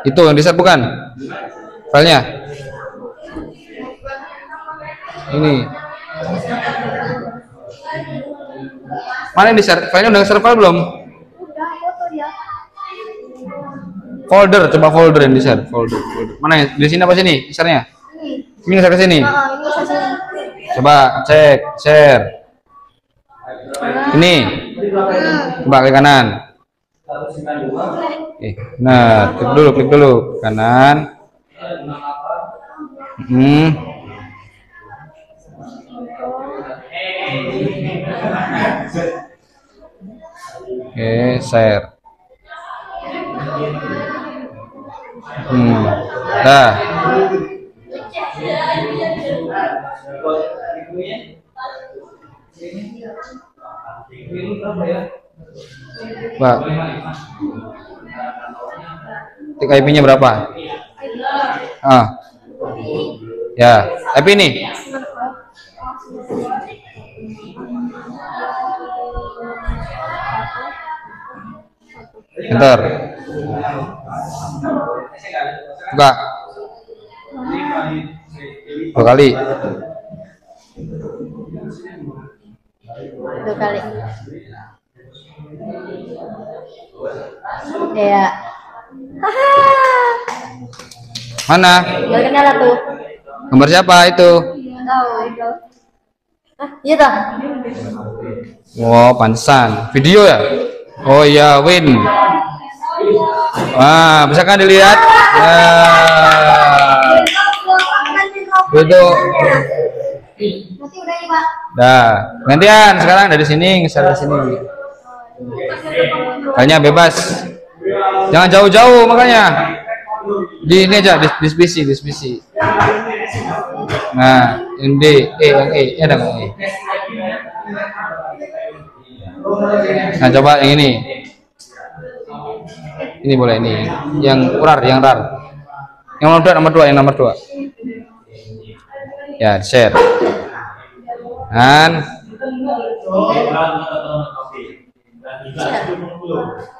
Itu yang di-share bukan? Filenya. Ini. Mana yang di-share? Filenya udah share file belum? Folder, coba folder yang di-share, folder. Mana ya? Di sini apa sini? Share-nya? Ini share ke sini. Coba cek, share. Ini. Coba klik kanan. Nah, klik dulu kanan. Oke, share. Nah, Pak, tik IP-nya berapa? Ya, IP ini. Enter. Buka. 2 kali. 2 kali. Ya. Mana? Gak kenal tuh. Gambar siapa itu? Tahu. Iya toh. Wow, pantesan. Video ya? Oh iya, Win. Wah, bisa kan dilihat? Itu. Dah, gantian sekarang dari sini ngeser ke sini. Banyak bebas. Jangan jauh-jauh makanya. Di ini aja, diskusi. Nah, yang D, yang E, ada nggak E? Nah, coba yang ini. Ini boleh ini. Yang rar. Yang nomor 2. Ya, share. Dan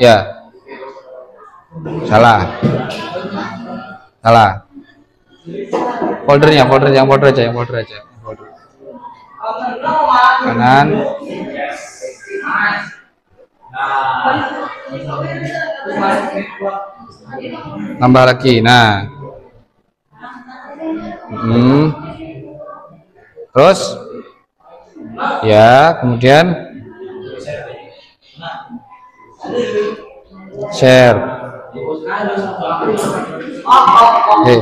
ya. Salah. Folder aja. Kanan. Tambah lagi. Nah. Terus ya, kemudian share. Oke.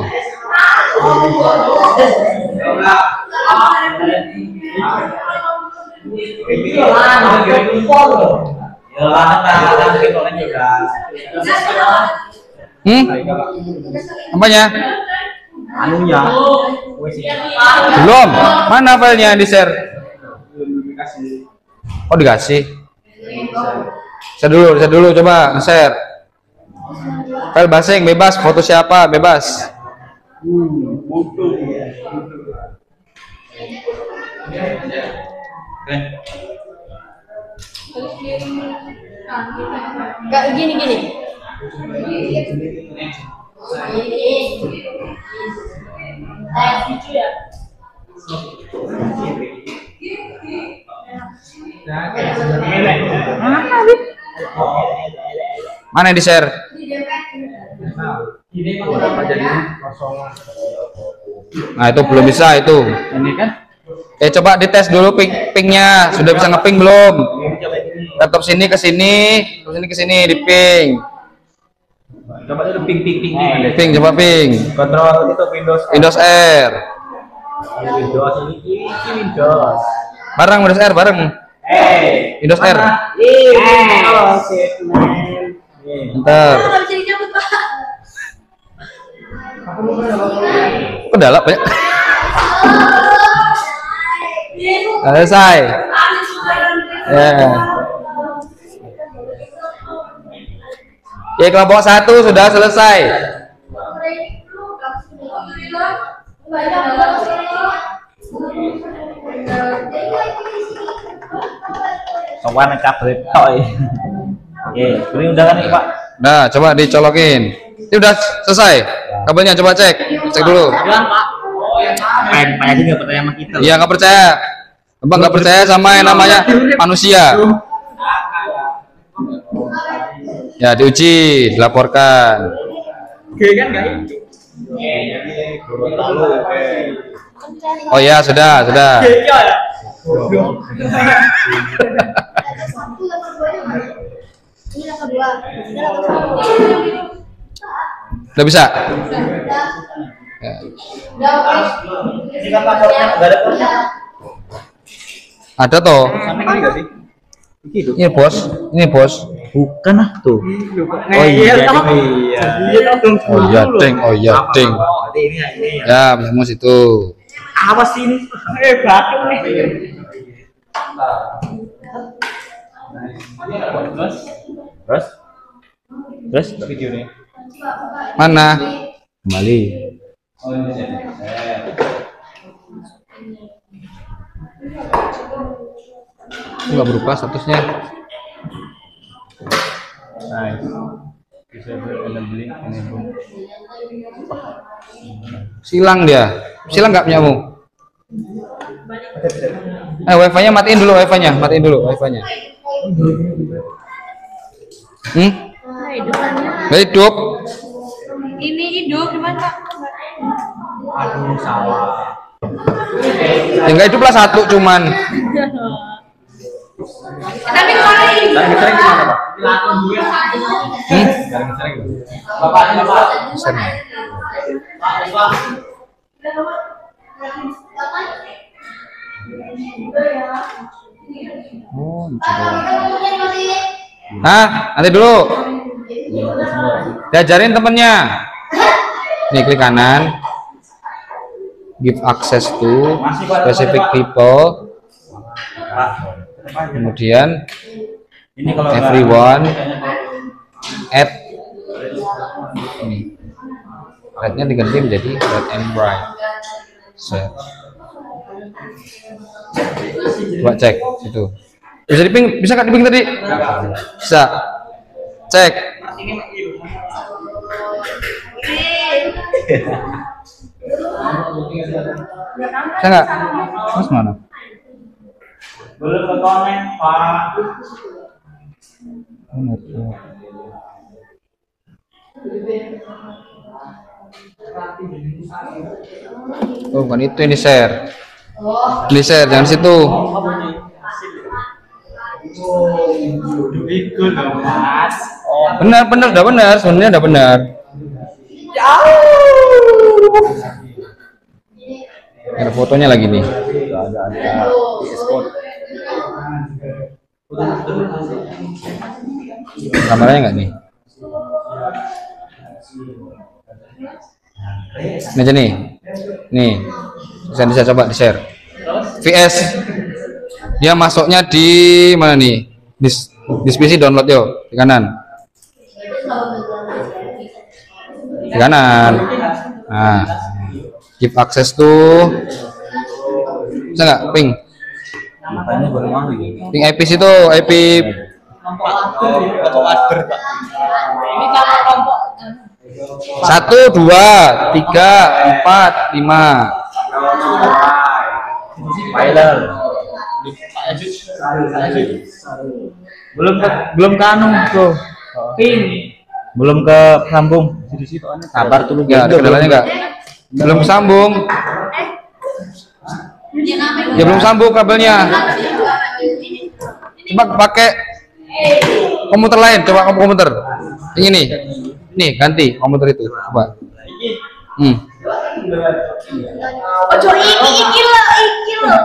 Apanya? Anunya. Belum. Mana filenya di share? Oh, dikasih. Saya dulu coba nge-share. File basing bebas, foto siapa bebas. Gak gini. Mana yang di share? Nah, itu belum bisa itu. Ini kan? Coba dites dulu pingnya. Sudah bisa ngeping belum? Laptop sini ke sini, ke sini di ping. Coba dulu ping. Ping, coba ping. Kontrol itu Windows R. Windows ini Windows. Bareng Windows R bareng. Windows R. Bentar. Kok dalam banyak? Selesai. Ya, kelompok 1 sudah selesai. Sowan kabel toy. Beri undangan nih, Pak. Nah, coba dicolokin. Ini udah selesai. Kabelnya coba cek dulu. Pak aja nggak percaya sama kita. Iya, nggak percaya. Abang nggak percaya sama yang namanya manusia. Ya, diuji, dilaporkan. Oke kan guys? Oh ya, sudah. Udah bisa? Ya. Ini kan paspornya nggak ada pornya. Ada toh. Sampai ini nggak sih? Ini bos. Bukan ah tuh. Oh iya, Oh iya ding, oh iya ding. Berarti ini ya. Ya, punya mus itu. Apa sih ini? Batuk nih. Terus video nih. Mana? Kembali. Enggak berubah statusnya. Nice. Disable enabling enable. Silang dia. Silang nggak punyamu? Wifi-nya matiin dulu, wifi-nya. Matiin dulu wifi-nya. Nggak hidup. Ini hidup cuman Kak. Aduh salah. Ya nggak hidup lah satu cuman. Tapi kemarin Garing sering gimana Pak? Garing sering. Bapak. Sen. Oh, nanti dulu. Diajarin temennya. Nih klik kanan. Give access to specific people. Kemudian Ini kalau everyone add ini. Rednya diganti menjadi red and bright. Set. Coba cek itu. Bisa diping, bisa nggak diping tadi? Bisa. Cek. Bisa nggak? Mas mana? belum ke konek Pak. Oh, bukan itu yang di share. Di share, jangan situ. Ikut dong Mas. Benar, benar, udah benar. Sebenarnya udah benar. Ada fotonya lagi nih. Kameranya nggak nih? Ini aja nih. Nih. Bisa coba di share. VS. Dia masuknya di mana nih? Di PC download yo, di kanan. Di kanan. Nah. Give access to. Bisa nggak? Ping. Makanya baru mau gitu. Ping IP itu IP. ini kalau kelompok 1, 2, 3, 4, 5. File. Belum ke anu tuh. Pin. Belum ke sambung. Sabar dulu Ya, ada kendalanya nggak? Belum sambung. Ya belum sambung kabelnya. Coba pakai komputer lain, coba komputer. Ini nih. Nih, ganti komputer itu. Coba. Ojo iki lo.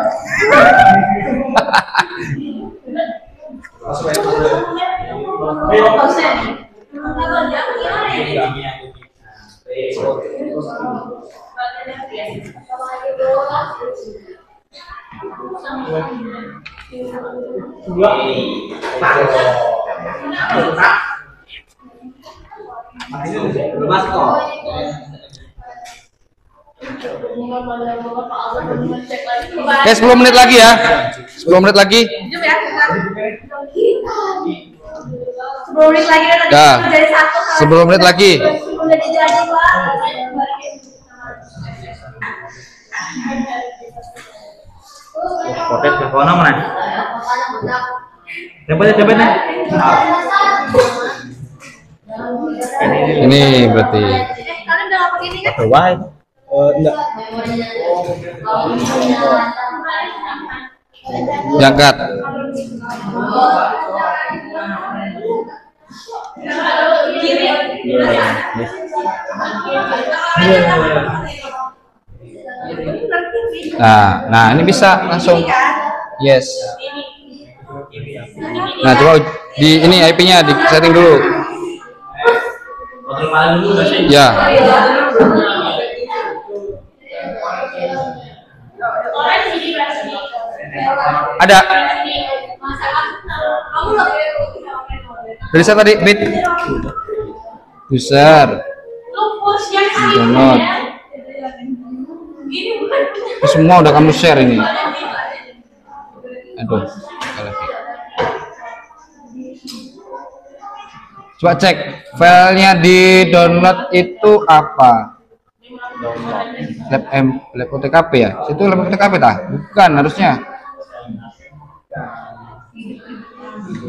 Oke, 10 menit lagi ya. 10 menit lagi. 10 menit lagi Ya. dari 1 10 menit lagi. udah dijadi Pak. Potet ke kono mana? Coba nih. Ini berarti. Kalian udah pakai ini kan? Why? Enggak. Diangkat. Nah, ini bisa langsung. Yes. Nah, coba Di ini IP-nya di setting dulu. Kontrol panel dulu nggak sih? Ya. Ada. Bisa tadi bit. Besar. Download. Semua udah kamu share ini. Aduh. Coba cek filenya di download itu apa? Lab OTKP ya? Itu lab OTKP tah? Bukan harusnya.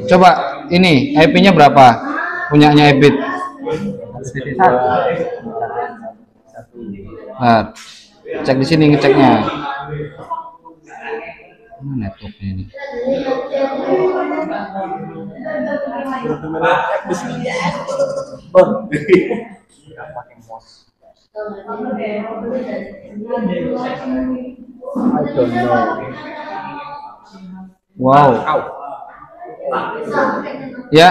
Coba ini IP-nya berapa? Punyanya Ebit. Nah, cek di sini ngeceknya. Mana networknya ini? Wow. Ya.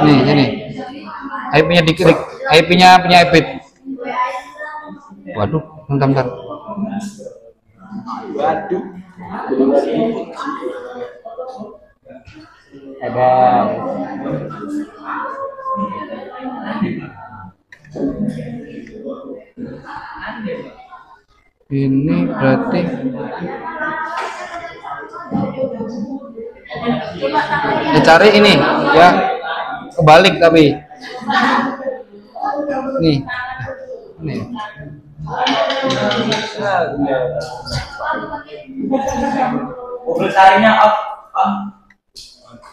Nih, sini. IP-nya diklik. IP-nya punya Ebit. Waduh, bentar. Waduh. Ada. Ini berarti cari ini ya, kebalik tapi nih Google carinya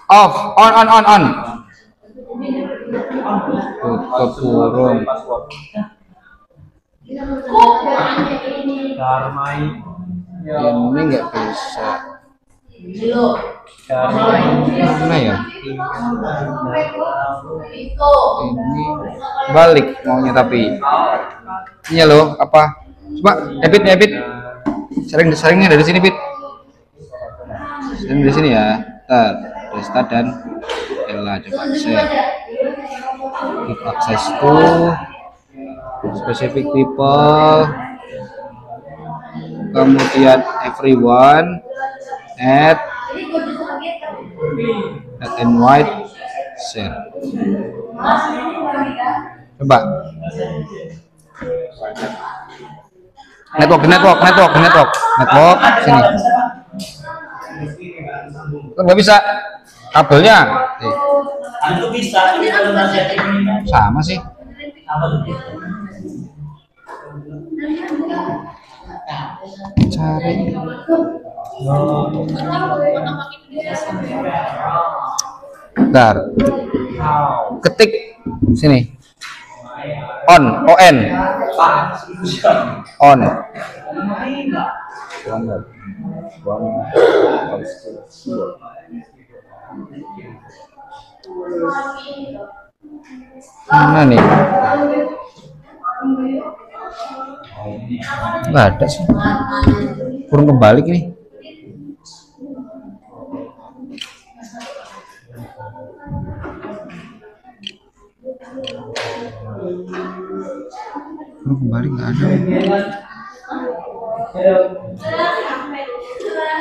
off, on. Tutup kurung. Ini nggak bisa. Mana ya? Ini balik maunya tapi ini loh apa? Coba Ebit. Sharingnya dari sini Bit. Sharing dari sini ya. Restart dan Ella coba share. Give access to specific people, kemudian everyone, add and white share. Coba network sini kan nggak bisa kabelnya. itu bisa tapi kalau nggak setting ini Sama sih. Cari. Bentar. Ketik sini. On. Mana nih? Nggak ada sih. Kurang kebalik nih. Kurang kebalik nggak ada.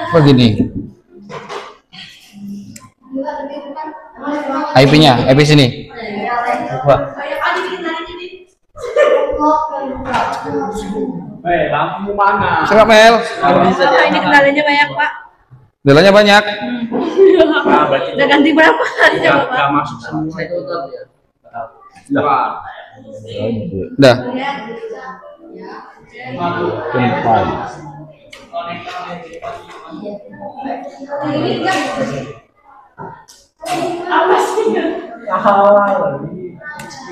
Apa gini? IP-nya, IP sini. Lampu mana? Coba Mel. Ini kendalanya banyak Pak. Kendalanya banyak. Udah ganti berapa kali coba Pak? Nggak masuk semua itu ya. Dah.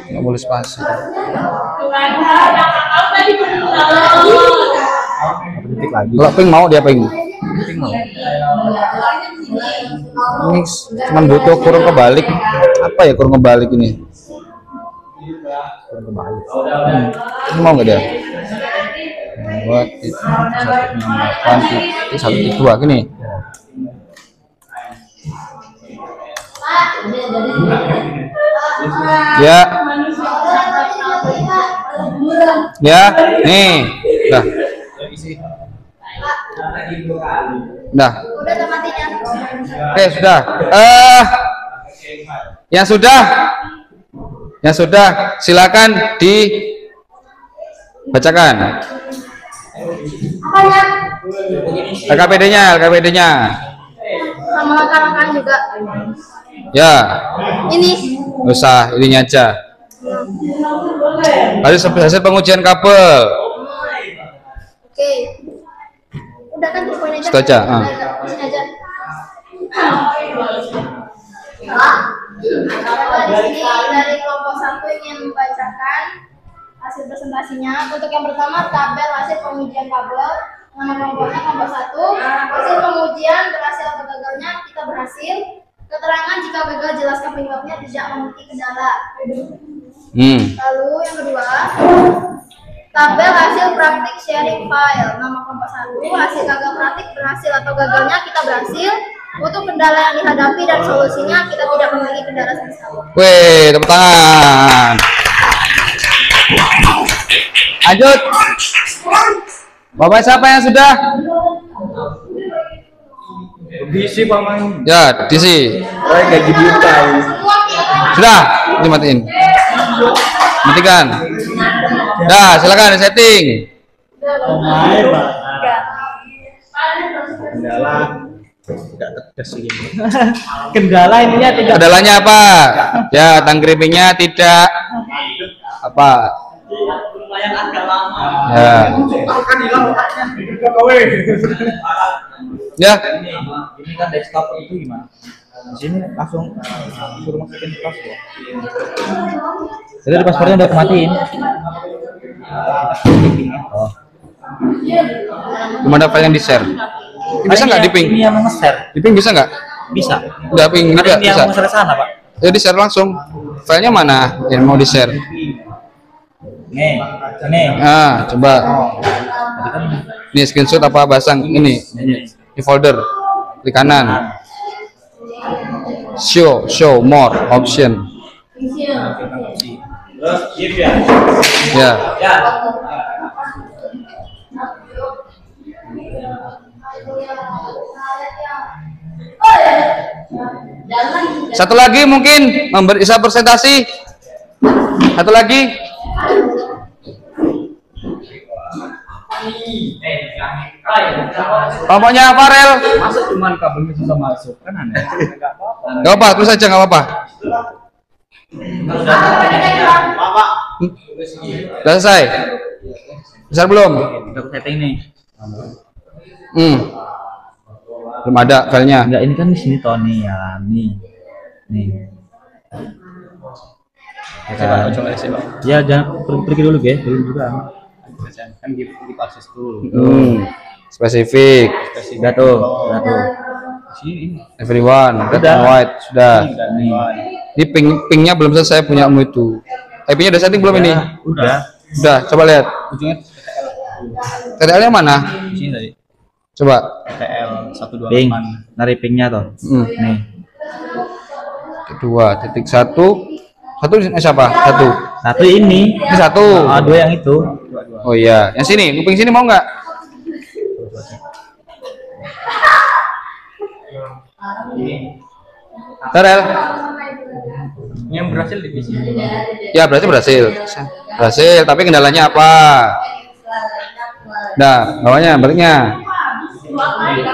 Nggak boleh spasi. Detik lagi. Kalau ping mau dia ping. Ini cuma butuh kurang kebalik. Apa ya kurang kebalik ini? Kurang kebalik. Mau nggak dia? 2.1.8.1.2 gini. Ya. Ya, nih. Dah. Dah. Oke, sudah. Yang sudah silakan dibacakan. Apanya? LKPD-nya. Sama langkah-langkah juga. Ya. Ini. Usah ininya aja. Hasil pengujian kabel. Oke. Udah kan poin aja. Itu aja. Sini aja. Di sini dari kelompok 1 ingin membacakan hasil presentasinya. Untuk yang pertama, tabel hasil pengujian kabel. Nama kelompoknya kelompok 1. Hasil pengujian berhasil atau gagalnya kita berhasil. Keterangan jika gagal jelaskan penyebabnya, tidak memiliki kendala. Lalu yang kedua, tabel hasil praktik sharing file. Nama kelompok 1. Hasil gagal praktik berhasil atau gagalnya kita berhasil. Untuk kendala yang dihadapi dan solusinya kita tidak memiliki kendala sama sekali. Wih, tepuk tangan. Lanjut. Bapak siapa yang sudah? Bisi paman. Ya, DC. Kayak gitu tahu. Sudah, dimatiin. Matikan. Dah, silakan setting. Kendala tidak tegas ini. Kendala ininya tidak. Kendalanya apa? Ya, tangkripingnya tidak apa? Lumayan agak lama. Ya. Ya. Ini kan desktop itu gimana? Di sini langsung suruh masukin password. Jadi passwordnya udah kematiin. Oh. Gimana file yang di-share? Bisa nggak di-ping? Ini yang nge-share. Di-ping bisa nggak? Bisa. Udah ping ini nggak Ini bisa. yang nge-share sana, Pak. Ya di-share langsung. Filenya mana yang mau di-share? Nih, ini. Nah, coba. Ini screenshot apa pasang ini? Di folder. Klik kanan. Show more option. Terus shift ya. Ya. Ya. Satu lagi mungkin bisa presentasi. Satu lagi. Kelompoknya Farel. Masa cuman kabelnya susah masuk kan aneh. Gak apa, terus aja nggak apa-apa. Udah selesai. Besar belum? Udah aku setting nih. Belum ada filenya. Enggak, ini kan di sini toh nih ya, nih. Nih. Coba isi, Bang. Ya, jangan pergi dulu, guys. Dulu juga. Kan give akses dulu. Spesifik. Udah tuh, udah tuh. Sini. Everyone, red Udah. and white sudah. Nih. Ini pingnya belum selesai punyamu itu. IP-nya udah setting belum ini? Udah. Udah, coba lihat. Ujungnya TTL-nya mana? di sini tadi. Coba. TL 128. Ping, narik pingnya tuh. Nih. 2.1. Siapa? Satu. Satu ini. Ini satu. Dua yang itu. Oh iya, yang sini. Kuping sini mau nggak? Tarel. Yang berhasil di sini. Ya berarti berhasil. Berhasil, tapi kendalanya apa? Nah, bawahnya, baliknya.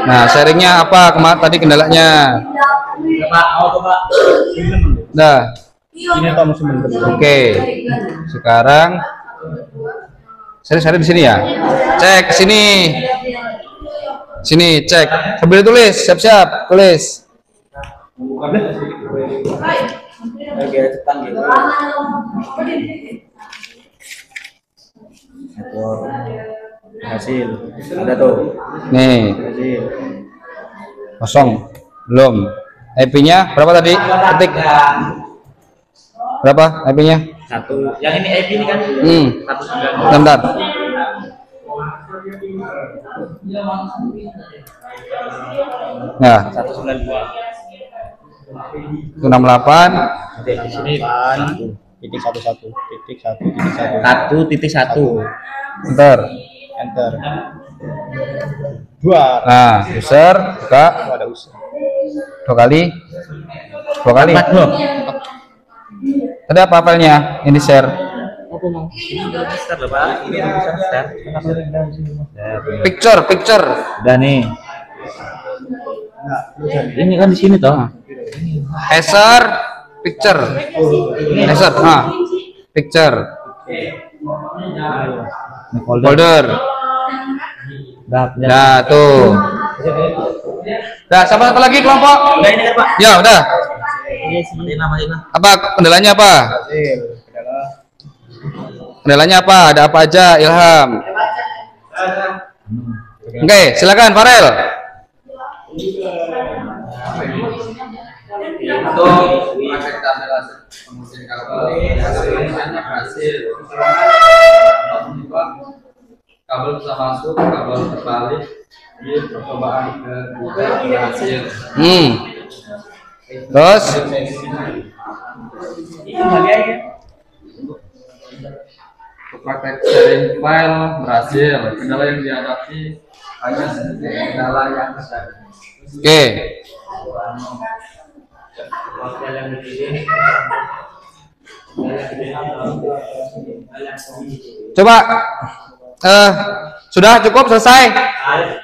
Nah, sharingnya apa? Tadi kendalanya. Pak, Pak. Nah, Ini kamu sebenarnya. oke. Sekarang sharing di sini ya. Cek ke sini. Sini, cek. Sambil tulis, siap-siap, tulis. Oke, cetan gitu. Hasil. Ada tuh. Nih, Hasil. kosong. Belum. IP-nya berapa tadi? Ketik. Berapa IP-nya? Satu. Yang ini IP ini kan? 1.9. Bentar. Nah, 192. 168. Di sini kan titik 11 titik 1 titik 1 Enter. enter 2 Nah, user buka ada user 2 kali. 2 kali. Tadi apa filenya? Ini share. Picture. udah nih ini kan di sini toh Hazer picture. Hazer, picture. ini folder Folder. Nah, tuh. Nah, satu lagi kelompok. udah ini kan Pak Ya, udah. ini seperti namanya Apa kendalanya apa? Kendalanya apa? Ada apa aja, Ilham? Oke, silakan Farel. Untuk praktek tabel pengujian kabel hasilnya berhasil. Kabel bisa masuk, kabel terbalik di percobaan kedua berhasil. Terus Untuk praktek sharing file berhasil. Kendala yang dihadapi hanya kendala yang terjadi. oke. Coba sudah cukup selesai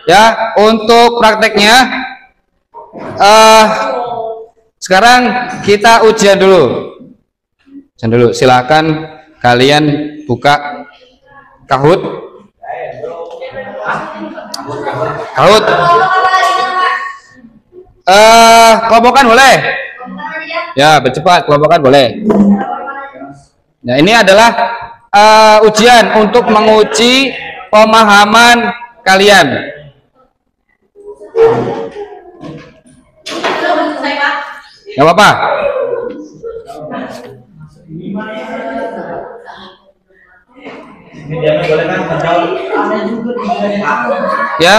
ya untuk prakteknya. Sekarang kita ujian dulu. Silakan kalian buka Kahoot. Kelompokan boleh? Ya, bercepat, kelompokan boleh. Nah, ini adalah ujian untuk menguji pemahaman kalian. Gak apa-apa. Ya.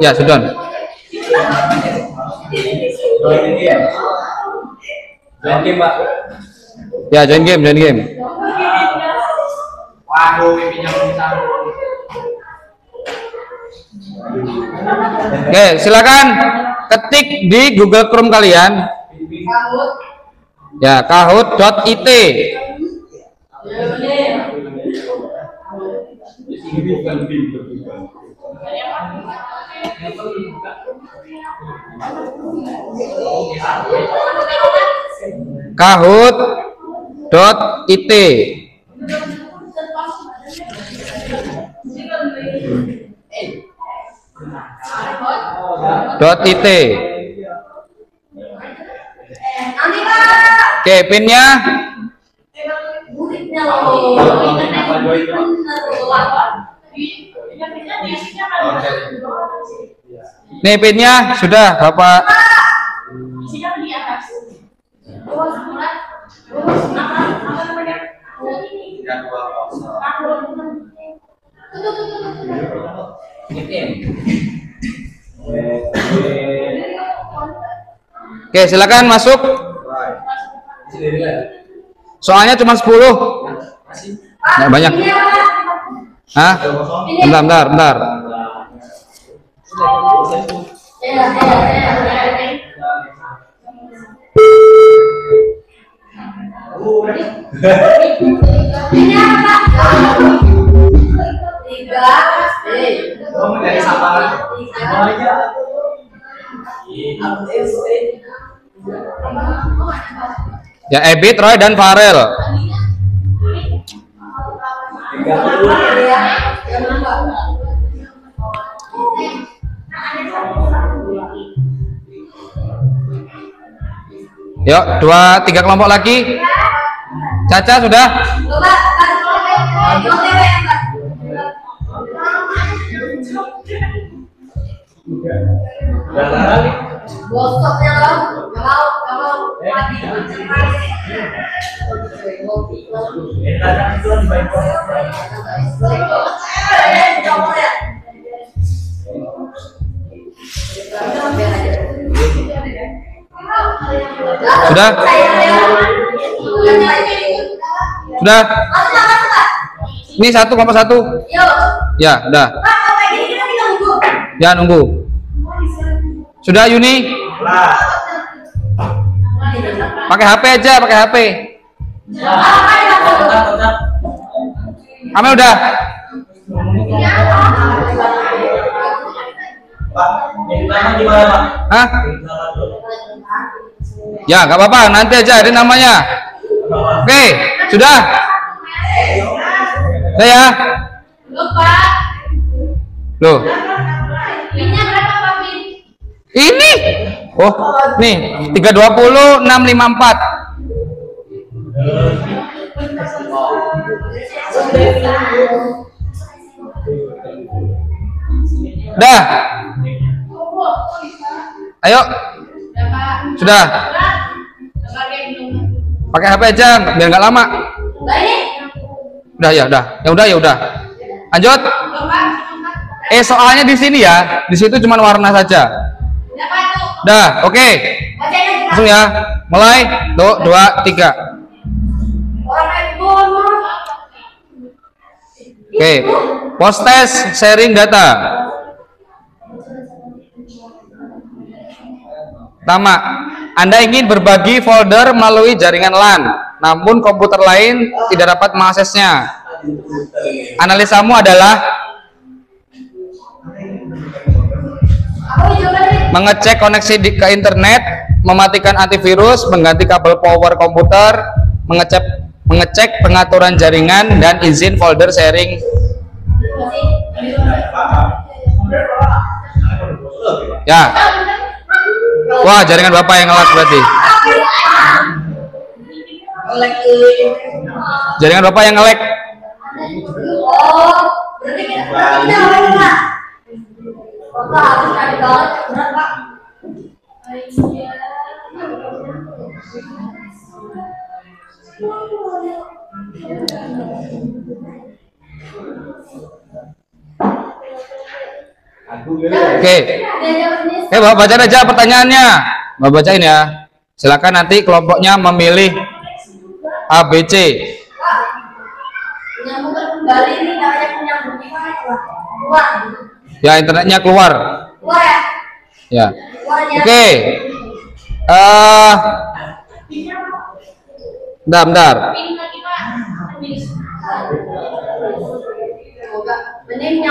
Ya, sudah. Ya, join game. Oke, silakan ketik di Google Chrome kalian. Ya, kahoot.it. Kahoot.it. .it. Oke, pinnya nih, pinnya sudah Bapak. Oke, silakan masuk. Soalnya cuma 10. Nggak banyak. Hah? Bentar. Ya, Ebit, Roy, dan Farel. Yuk, 2-3 kelompok lagi. Caca sudah? Sudah? Sudah? Ini 1,1. Ya, udah. Ya, nunggu. Sudah Yuni? Pakai HP aja, pakai HP. Amel udah? Hah? Ya, nggak apa-apa, nanti aja ada namanya. Oke, sudah? Udah ya? Loh. Ini? Oh, nih 320 654. Dah. Ayo. Sudah. Pakai HP aja biar nggak lama. Udah ya, udah. Ya udah, ya udah. Lanjut. Soalnya di sini ya. Di situ cuma warna saja. Dah, oke. Langsung ya. Mulai. Tuh, 2, 3. Oke. Post test sharing data. Pertama, Anda ingin berbagi folder melalui jaringan LAN, namun komputer lain tidak dapat mengaksesnya. Analisamu adalah mengecek koneksi ke internet, mematikan antivirus, mengganti kabel power komputer, mengecek pengaturan jaringan, dan izin folder sharing. Ya. Wah, jaringan Bapak yang ngelak berarti. Jaringan Bapak yang ngelek. Oke. Bapak baca aja pertanyaannya. Bapak bacain ya. Silakan nanti kelompoknya memilih A, B, C. Ya, internetnya keluar. Ya. Oke. Bentar.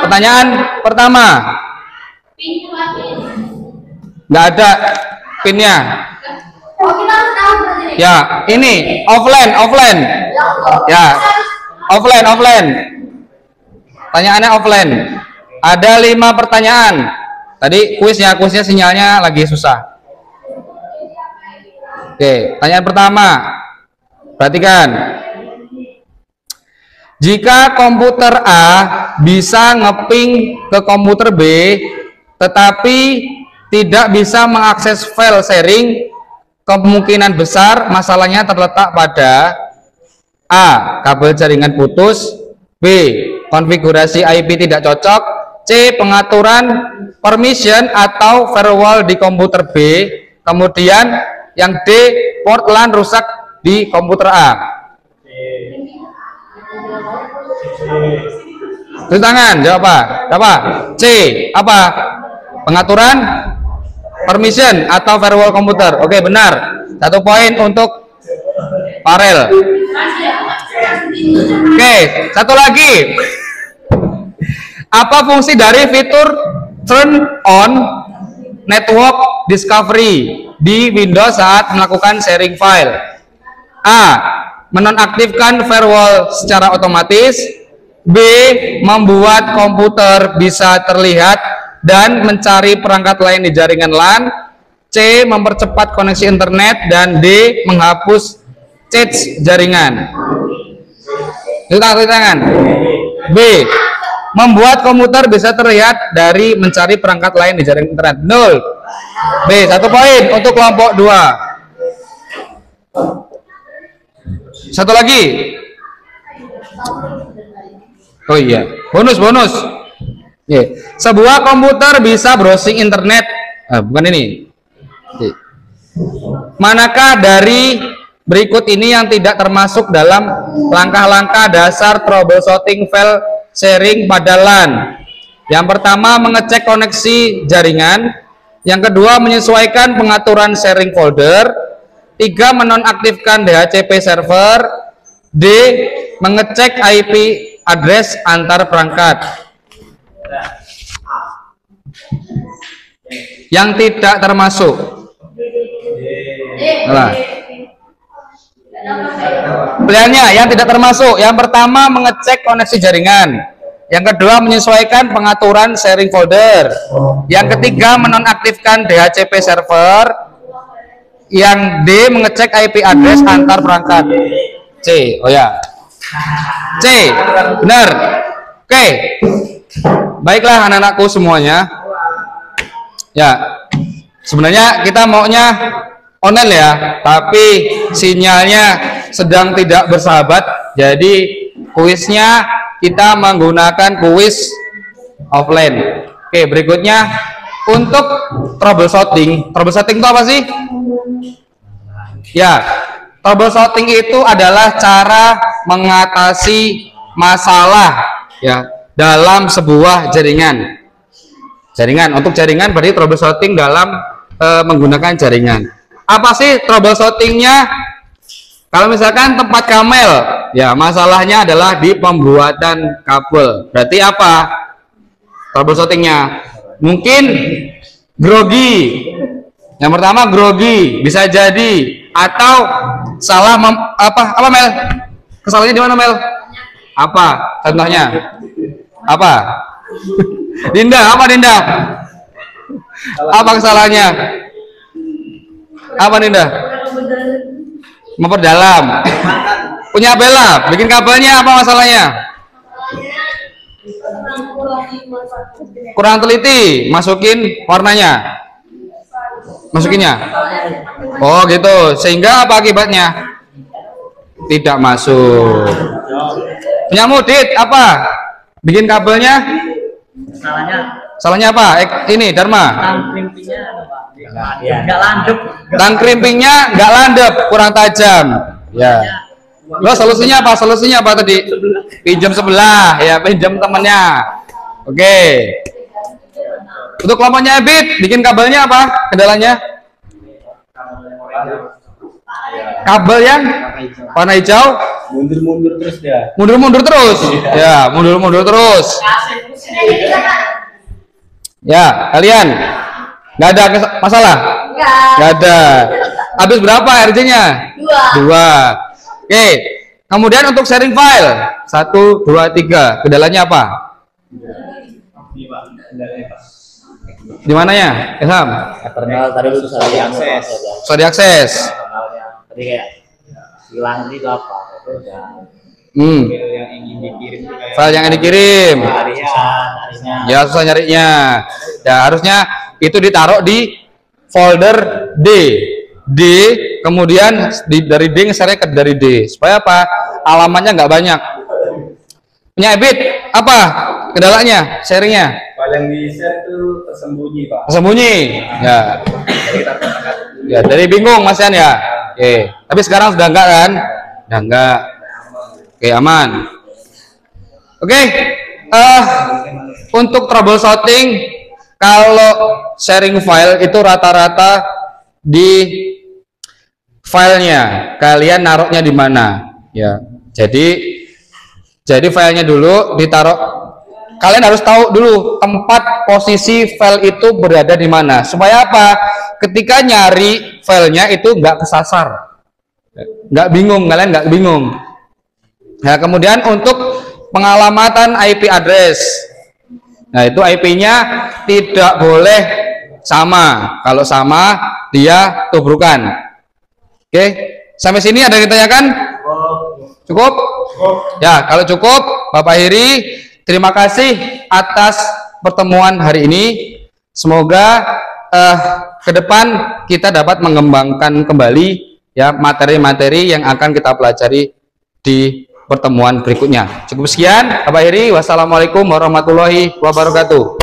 Pertanyaan pertama. Nggak ada pinnya. Ya, ini offline. Ya, offline. Pertanyaannya offline. Ada 5 pertanyaan. Tadi kuisnya sinyalnya lagi susah. Oke, pertanyaan pertama. Perhatikan. Jika komputer A bisa ngeping ke komputer B, tetapi tidak bisa mengakses file sharing, kemungkinan besar masalahnya terletak pada A. Kabel jaringan putus, B. Konfigurasi IP tidak cocok, C. Pengaturan permission atau firewall di komputer B, kemudian yang D. Port LAN rusak di komputer A. Tulis tangan, jawab apa? C. Apa? Pengaturan permission atau firewall komputer. Oke, benar. 1 poin untuk Farel. Oke, satu lagi. Apa fungsi dari fitur turn on network discovery di Windows saat melakukan sharing file? A. Menonaktifkan firewall secara otomatis. B. Membuat komputer bisa terlihat dan mencari perangkat lain di jaringan LAN. C. Mempercepat koneksi internet. Dan D. Menghapus cache jaringan. Tulis tangan. B. Membuat komputer bisa terlihat dari mencari perangkat lain di jaringan internet. 0. B. 1 poin untuk kelompok 2. Satu lagi. Oh iya, bonus. Sebuah komputer bisa browsing internet. Bukan ini. Manakah dari berikut ini yang tidak termasuk dalam langkah-langkah dasar troubleshooting file sharing pada LAN? Yang pertama, mengecek koneksi jaringan. Yang kedua, menyesuaikan pengaturan sharing folder. 3, menonaktifkan DHCP server. D, mengecek IP address antar perangkat. Yang tidak termasuk. Nah, pilihannya yang tidak termasuk. Yang pertama, mengecek koneksi jaringan. Yang kedua, menyesuaikan pengaturan sharing folder. Yang ketiga, menonaktifkan DHCP server. Yang D, mengecek IP address antar perangkat. C, oh ya, C, benar. Oke, baiklah anak-anakku semuanya. Ya, sebenarnya kita maunya online ya, tapi sinyalnya sedang tidak bersahabat. Jadi kuisnya kita menggunakan kuis offline. Oke, berikutnya untuk troubleshooting. Troubleshooting itu apa sih? Ya, troubleshooting itu adalah cara mengatasi masalah ya dalam sebuah jaringan. Untuk jaringan berarti troubleshooting dalam menggunakan jaringan. Apa sih troubleshootingnya? Kalau misalkan tempat kamel, ya masalahnya adalah di pembuatan kabel. Berarti apa troubleshootingnya? Mungkin grogi. Yang pertama grogi, bisa jadi. Atau salah apa Mel? Kesalahannya di mana Mel? Apa contohnya? Apa? Dinda, apa Dinda? Apa kesalahannya? Apa Dinda? Memperdalam. Punya Bella, bikin kabelnya apa masalahnya? Kurang teliti, masukin warnanya. Masukinnya. Oh gitu, sehingga apa akibatnya? Tidak masuk. Punya Mudit, apa? Bikin kabelnya? Salahnya apa? Ini Dharma. Nggak landep. Tang krimpingnya nggak landep, kurang tajam. Ya. Lo solusinya apa? Solusinya apa tadi? Pinjam sebelah, ya pinjam temennya. Oke. Untuk kelompoknya Ebit, bikin kabelnya apa? Kendalanya? Kabel yang warna hijau? Mundur-mundur terus ya. Mundur-mundur terus. Ya, mundur-mundur terus. Ya, kalian nggak ada masalah? Nggak ada. Habis berapa RJ-nya? 2. Oke. Kemudian untuk sharing file 1, 2, 3. Kendalanya apa? Di mananya? Ilham? Eternal tadi susah diakses. Susah diakses. Tadi kayak hilang itu apa? Itu udah Yang ingin dikirim tuh kayak File yang dikirim. harinya. Ya susah nyarinya. Ya harusnya itu ditaruh di folder D. Kemudian dari D ngesernya ke dari D. Supaya apa? Alamatnya nggak banyak. Punya Ebit, apa kendalanya? Sharingnya? file yang di share itu tersembunyi Pak. Tersembunyi. Ya. Ya dari bingung Mas Yan ya. Oke. Tapi sekarang sudah enggak kan? Udah enggak. Oke, aman. Oke. Untuk troubleshooting, kalau sharing file itu rata-rata di filenya. Kalian naruhnya di mana? Ya. Jadi filenya dulu ditaruh. Kalian harus tahu dulu tempat posisi file itu berada di mana. Supaya apa? Ketika nyari filenya itu nggak kesasar, nggak bingung, kalian nggak bingung. Nah, kemudian untuk pengalamatan IP address, nah itu IP-nya tidak boleh sama. Kalau sama dia tubrukan. Oke, sampai sini ada yang ditanyakan? Cukup? Ya, kalau cukup, Bapak Heri, terima kasih atas pertemuan hari ini. Semoga ke depan kita dapat mengembangkan kembali ya materi-materi yang akan kita pelajari di pertemuan berikutnya. Cukup sekian, Bapak Heri. Wassalamualaikum warahmatullahi wabarakatuh.